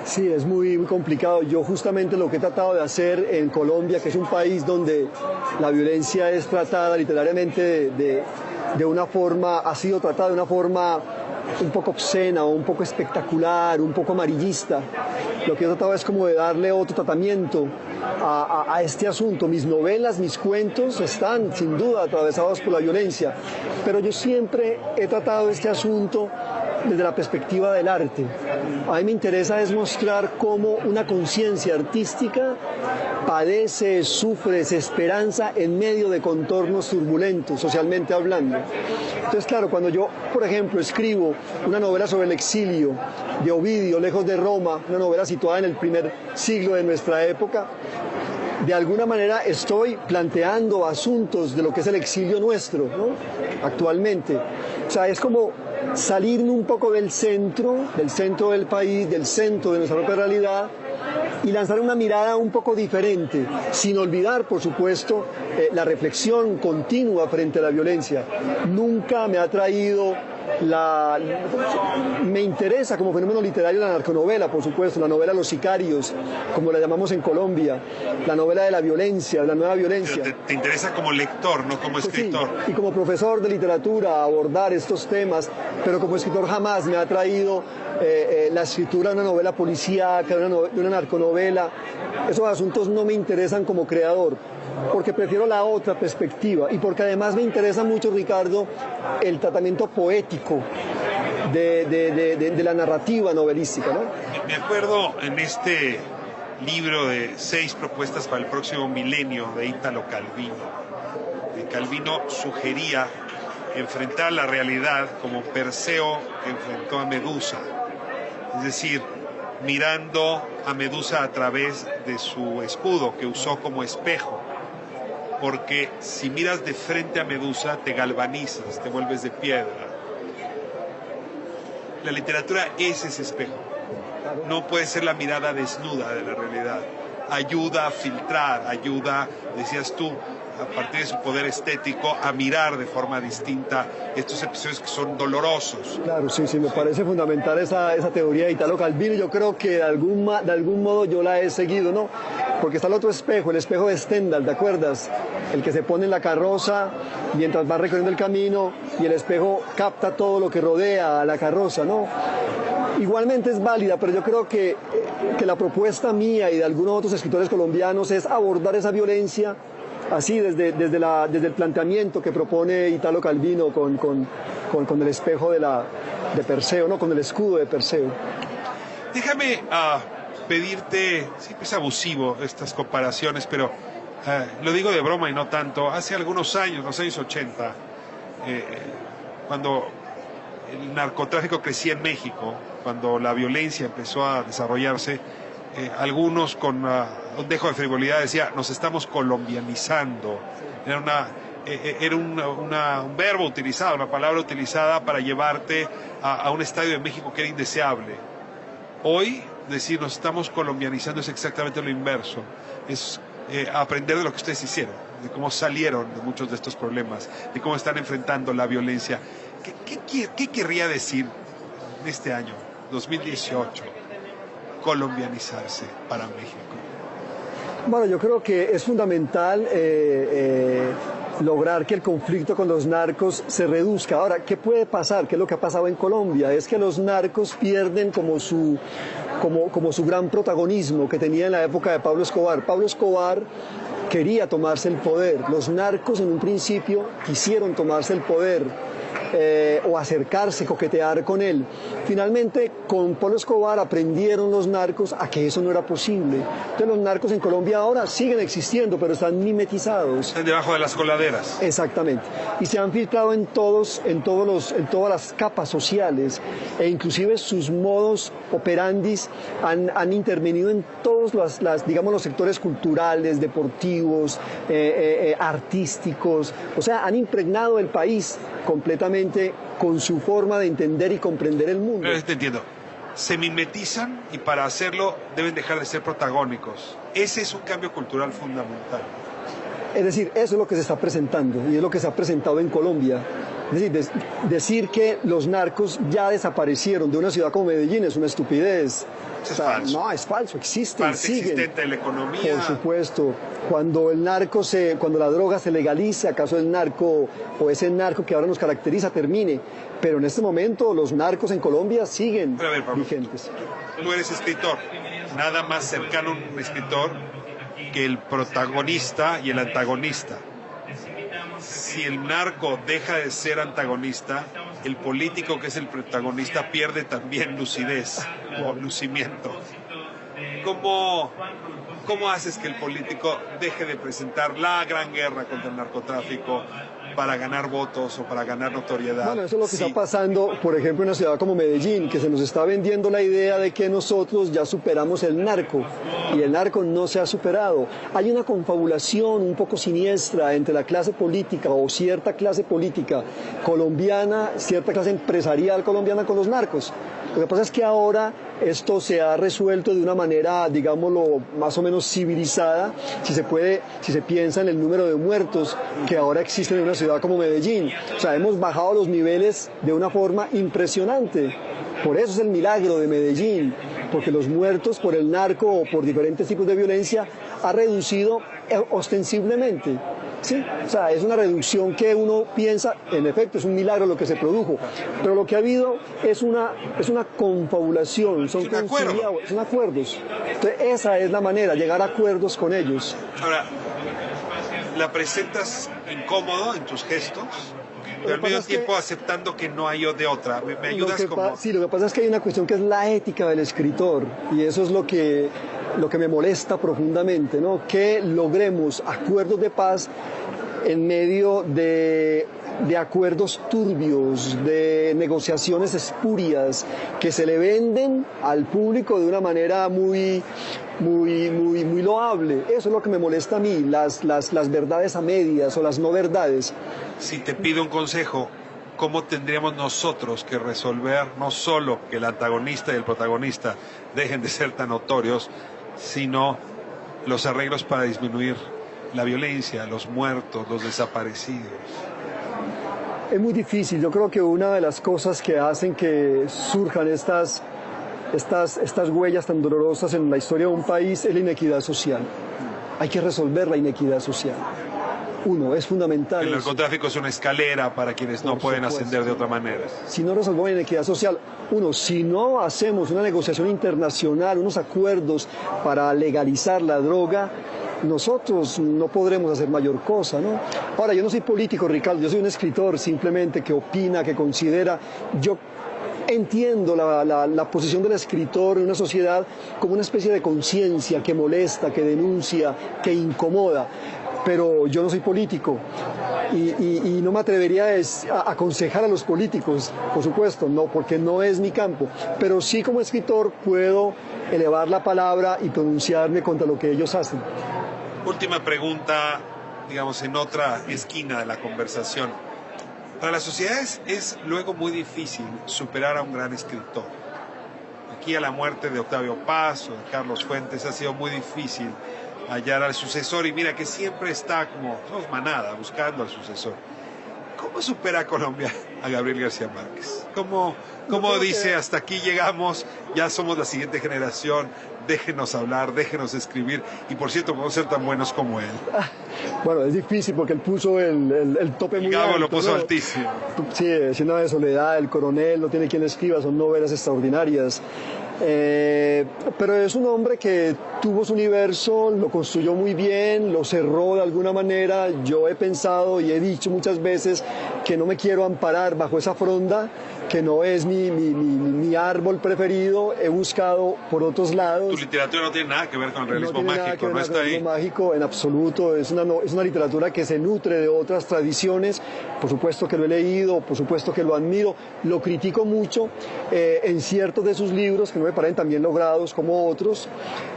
Sí, es muy, muy complicado. Yo justamente lo que he tratado de hacer en Colombia, que es un país donde la violencia es tratada literariamente de una forma, ha sido tratada de una forma un poco obscena, o un poco espectacular, un poco amarillista. Lo que he tratado es como de darle otro tratamiento a este asunto. Mis novelas, mis cuentos están sin duda atravesados por la violencia, pero yo siempre he tratado este asunto desde la perspectiva del arte. A mí me interesa es mostrar cómo una conciencia artística padece, sufre, se esperanza en medio de contornos turbulentos, socialmente hablando. Entonces, claro, cuando yo, por ejemplo, escribo una novela sobre el exilio de Ovidio, Lejos de Roma, una novela situada en el primer siglo de nuestra época, de alguna manera estoy planteando asuntos de lo que es el exilio nuestro, ¿no? Actualmente. O sea, es como salirme un poco del centro del país, del centro de nuestra propia realidad, y lanzar una mirada un poco diferente, sin olvidar, por supuesto, la reflexión continua frente a la violencia. Nunca me ha traído me interesa como fenómeno literario la narconovela, por supuesto, la novela Los Sicarios, como la llamamos en Colombia, la novela de la violencia, de la nueva violencia.
Pero te interesa como lector, no como escritor.
Sí, y como profesor de literatura abordar estos temas, pero como escritor jamás me ha traído la escritura de una novela policíaca, de una narconovela. Esos asuntos no me interesan como creador, porque prefiero la otra perspectiva y porque además me interesa mucho, Ricardo, el tratamiento poético de la narrativa novelística, ¿no?
Me acuerdo en este libro de 6 propuestas para el próximo milenio de Ítalo Calvino. Calvino sugería enfrentar la realidad como Perseo enfrentó a Medusa, es decir, mirando a Medusa a través de su escudo que usó como espejo, porque si miras de frente a Medusa te galvanizas, te vuelves de piedra. La literatura es ese espejo, no puede ser la mirada desnuda de la realidad, ayuda a filtrar, ayuda, decías tú, a partir de su poder estético, a mirar de forma distinta estos episodios que son dolorosos.
Claro, sí, me parece fundamental esa teoría de Ítalo Calvino. Yo creo que de algún modo yo la he seguido, ¿no? Porque está el otro espejo, el espejo de Stendhal, ¿te acuerdas? El que se pone en la carroza mientras va recorriendo el camino y el espejo capta todo lo que rodea a la carroza, ¿no? Igualmente es válida, pero yo creo que la propuesta mía y de algunos otros escritores colombianos es abordar esa violencia así, desde el planteamiento que propone Ítalo Calvino con el espejo de Perseo, ¿no? Con el escudo de Perseo.
Déjame pedirte, siempre es abusivo estas comparaciones, pero lo digo de broma y no tanto. Hace algunos años, los años 80, cuando el narcotráfico crecía en México, cuando la violencia empezó a desarrollarse, algunos con un dejo de frivolidad decía, nos estamos colombianizando. Era un verbo utilizado, una palabra utilizada para llevarte a un estadio de México que era indeseable. Hoy, decir nos estamos colombianizando es exactamente lo inverso. Es aprender de lo que ustedes hicieron, de cómo salieron de muchos de estos problemas, de cómo están enfrentando la violencia. ¿Qué querría decir en este año, 2018, colombianizarse para México?
Bueno, yo creo que es fundamental lograr que el conflicto con los narcos se reduzca. Ahora, ¿qué puede pasar? ¿Qué es lo que ha pasado en Colombia? Es que los narcos pierden como su gran protagonismo que tenía en la época de Pablo Escobar. Pablo Escobar quería tomarse el poder. Los narcos en un principio quisieron tomarse el poder. o acercarse, coquetear con él. Finalmente, con Pablo Escobar aprendieron los narcos a que eso no era posible. Entonces los narcos en Colombia ahora siguen existiendo, pero están mimetizados.
Están debajo de las coladeras.
Exactamente. Y se han filtrado en todas las capas sociales, e inclusive sus modos operandis han intervenido en todos los sectores culturales, deportivos, artísticos. O sea, han impregnado el país completamente con su forma de entender y comprender el mundo.
Te entiendo. Se mimetizan y para hacerlo deben dejar de ser protagónicos. Ese es un cambio cultural fundamental.
Es decir, eso es lo que se está presentando y es lo que se ha presentado en Colombia. Es decir, decir que los narcos ya desaparecieron de una ciudad como Medellín es una estupidez.
Es falso.
No, es falso, existen,
Parte
siguen.
existente de la economía.
Por supuesto. Cuando la droga se legalice, acaso el narco o ese narco que ahora nos caracteriza termine. Pero en este momento los narcos en Colombia siguen vigentes.
Tú eres escritor. Nada más cercano a un escritor que el protagonista y el antagonista. Si el narco deja de ser antagonista, el político que es el protagonista pierde también lucidez o lucimiento. ¿Cómo haces que el político deje de presentar la gran guerra contra el narcotráfico para ganar votos o para ganar notoriedad?
Bueno, eso es lo que está pasando, por ejemplo, en una ciudad como Medellín, que se nos está vendiendo la idea de que nosotros ya superamos el narco, y el narco no se ha superado. Hay una confabulación un poco siniestra entre la clase política o cierta clase política colombiana, cierta clase empresarial colombiana con los narcos. Lo que pasa es que ahora esto se ha resuelto de una manera, digámoslo, más o menos civilizada, si se piensa en el número de muertos que ahora existen en una ciudad como Medellín. O sea, hemos bajado los niveles de una forma impresionante. Por eso es el milagro de Medellín, porque los muertos por el narco o por diferentes tipos de violencia ha reducido ostensiblemente. Sí, o sea, es una reducción que uno piensa, en efecto, es un milagro lo que se produjo, pero lo que ha habido es una confabulación, son acuerdos. Entonces, esa es la manera, llegar a acuerdos con ellos.
Ahora, la presentas incómodo en tus gestos, pero al mismo tiempo aceptando que no hay de otra. ¿Me ayudas como...?
Sí, lo que pasa es que hay una cuestión que es la ética del escritor, y eso es lo que me molesta profundamente, ¿no? Que logremos acuerdos de paz en medio de acuerdos turbios, de negociaciones espurias que se le venden al público de una manera muy loable. Eso es lo que me molesta a mí, las verdades a medias o las no verdades.
Si te pido un consejo, ¿cómo tendríamos nosotros que resolver no solo que el antagonista y el protagonista dejen de ser tan notorios, sino los arreglos para disminuir la violencia, los muertos, los desaparecidos?
Es muy difícil. Yo creo que una de las cosas que hacen que surjan estas huellas tan dolorosas en la historia de un país es la inequidad social. Hay que resolver la inequidad social. Es fundamental.
El narcotráfico es una escalera para quienes no pueden ascender de otra manera.
Si no resolvemos la inequidad social, si no hacemos una negociación internacional, unos acuerdos para legalizar la droga, nosotros no podremos hacer mayor cosa, ¿no? Ahora, yo no soy político, Ricardo, yo soy un escritor simplemente que opina, que considera. Yo entiendo la posición del escritor en una sociedad como una especie de conciencia que molesta, que denuncia, que incomoda. Pero yo no soy político y no me atrevería a aconsejar a los políticos, por supuesto, no, porque no es mi campo. Pero sí, como escritor, puedo elevar la palabra y pronunciarme contra lo que ellos hacen.
Última pregunta, digamos, en otra esquina de la conversación. Para las sociedades es luego muy difícil superar a un gran escritor. Aquí a la muerte de Octavio Paz o de Carlos Fuentes ha sido muy difícil hallar al sucesor, y mira que siempre está como somos manada buscando al sucesor. ¿Cómo supera Colombia a Gabriel García Márquez? ¿Cómo dice hasta aquí llegamos, ya somos la siguiente generación, déjenos hablar, déjenos escribir, y por cierto podemos ser tan buenos como él?
Bueno, es difícil porque él puso el tope muy alto.
Gabo lo puso, ¿no? Altísimo.
Sí, Cien de soledad, El coronel, No tiene quien le escriba, son novelas extraordinarias. Pero es un hombre que tuvo su universo, lo construyó muy bien, lo cerró de alguna manera. Yo he pensado y he dicho muchas veces que no me quiero amparar bajo esa fronda, que no es mi árbol preferido. He buscado por otros lados.
Tu literatura no tiene nada que ver con el realismo
No tiene nada
mágico,
que ver
no
con
está
el
ahí.
realismo mágico en absoluto. Es una literatura que se nutre de otras tradiciones. Por supuesto que lo he leído, por supuesto que lo admiro. Lo critico mucho en ciertos de sus libros, que no me parecen tan bien logrados como otros.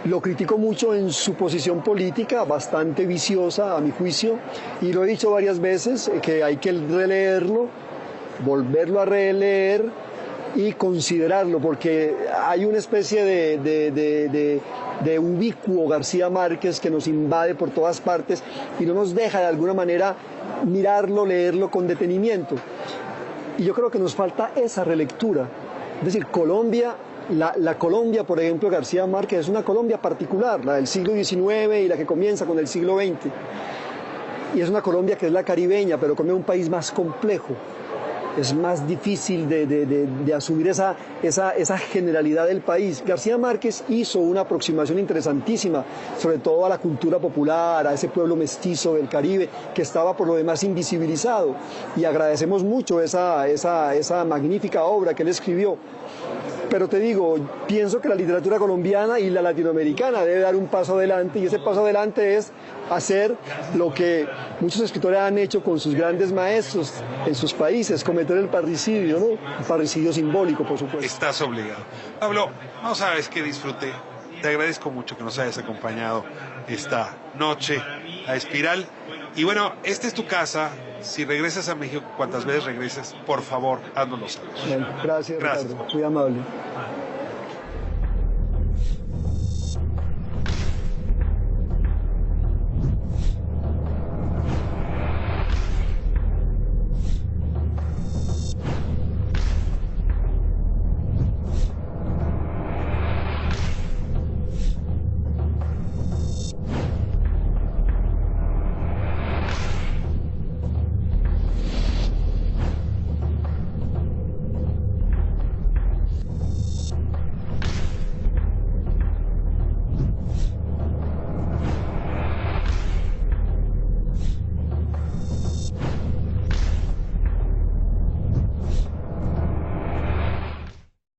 Lo critico mucho en su posición política, bastante viciosa a mi juicio. Y lo he dicho varias veces, que hay que releerlo, volverlo a releer y considerarlo, porque hay una especie de ubicuo García Márquez que nos invade por todas partes y no nos deja de alguna manera mirarlo, leerlo con detenimiento. Y yo creo que nos falta esa relectura. Es decir, Colombia, la Colombia, por ejemplo, García Márquez, es una Colombia particular, la del siglo XIX y la que comienza con el siglo XX. Y es una Colombia que es la caribeña, pero como es un país más complejo. Es más difícil de asumir esa generalidad del país. García Márquez hizo una aproximación interesantísima, sobre todo a la cultura popular, a ese pueblo mestizo del Caribe, que estaba por lo demás invisibilizado. Y agradecemos mucho esa magnífica obra que él escribió. Pero te digo, pienso que la literatura colombiana y la latinoamericana debe dar un paso adelante, y ese paso adelante es hacer lo que muchos escritores han hecho con sus grandes maestros en sus países, cometer el parricidio, ¿no? Un parricidio simbólico, por supuesto.
Estás obligado. Pablo, no sabes qué disfruté. Te agradezco mucho que nos hayas acompañado esta noche a Espiral. Y bueno, esta es tu casa. Si regresas a México, cuantas veces regreses, por favor, háznoslo saber.
Bueno, gracias,
Gracias.
Ricardo. Muy amable.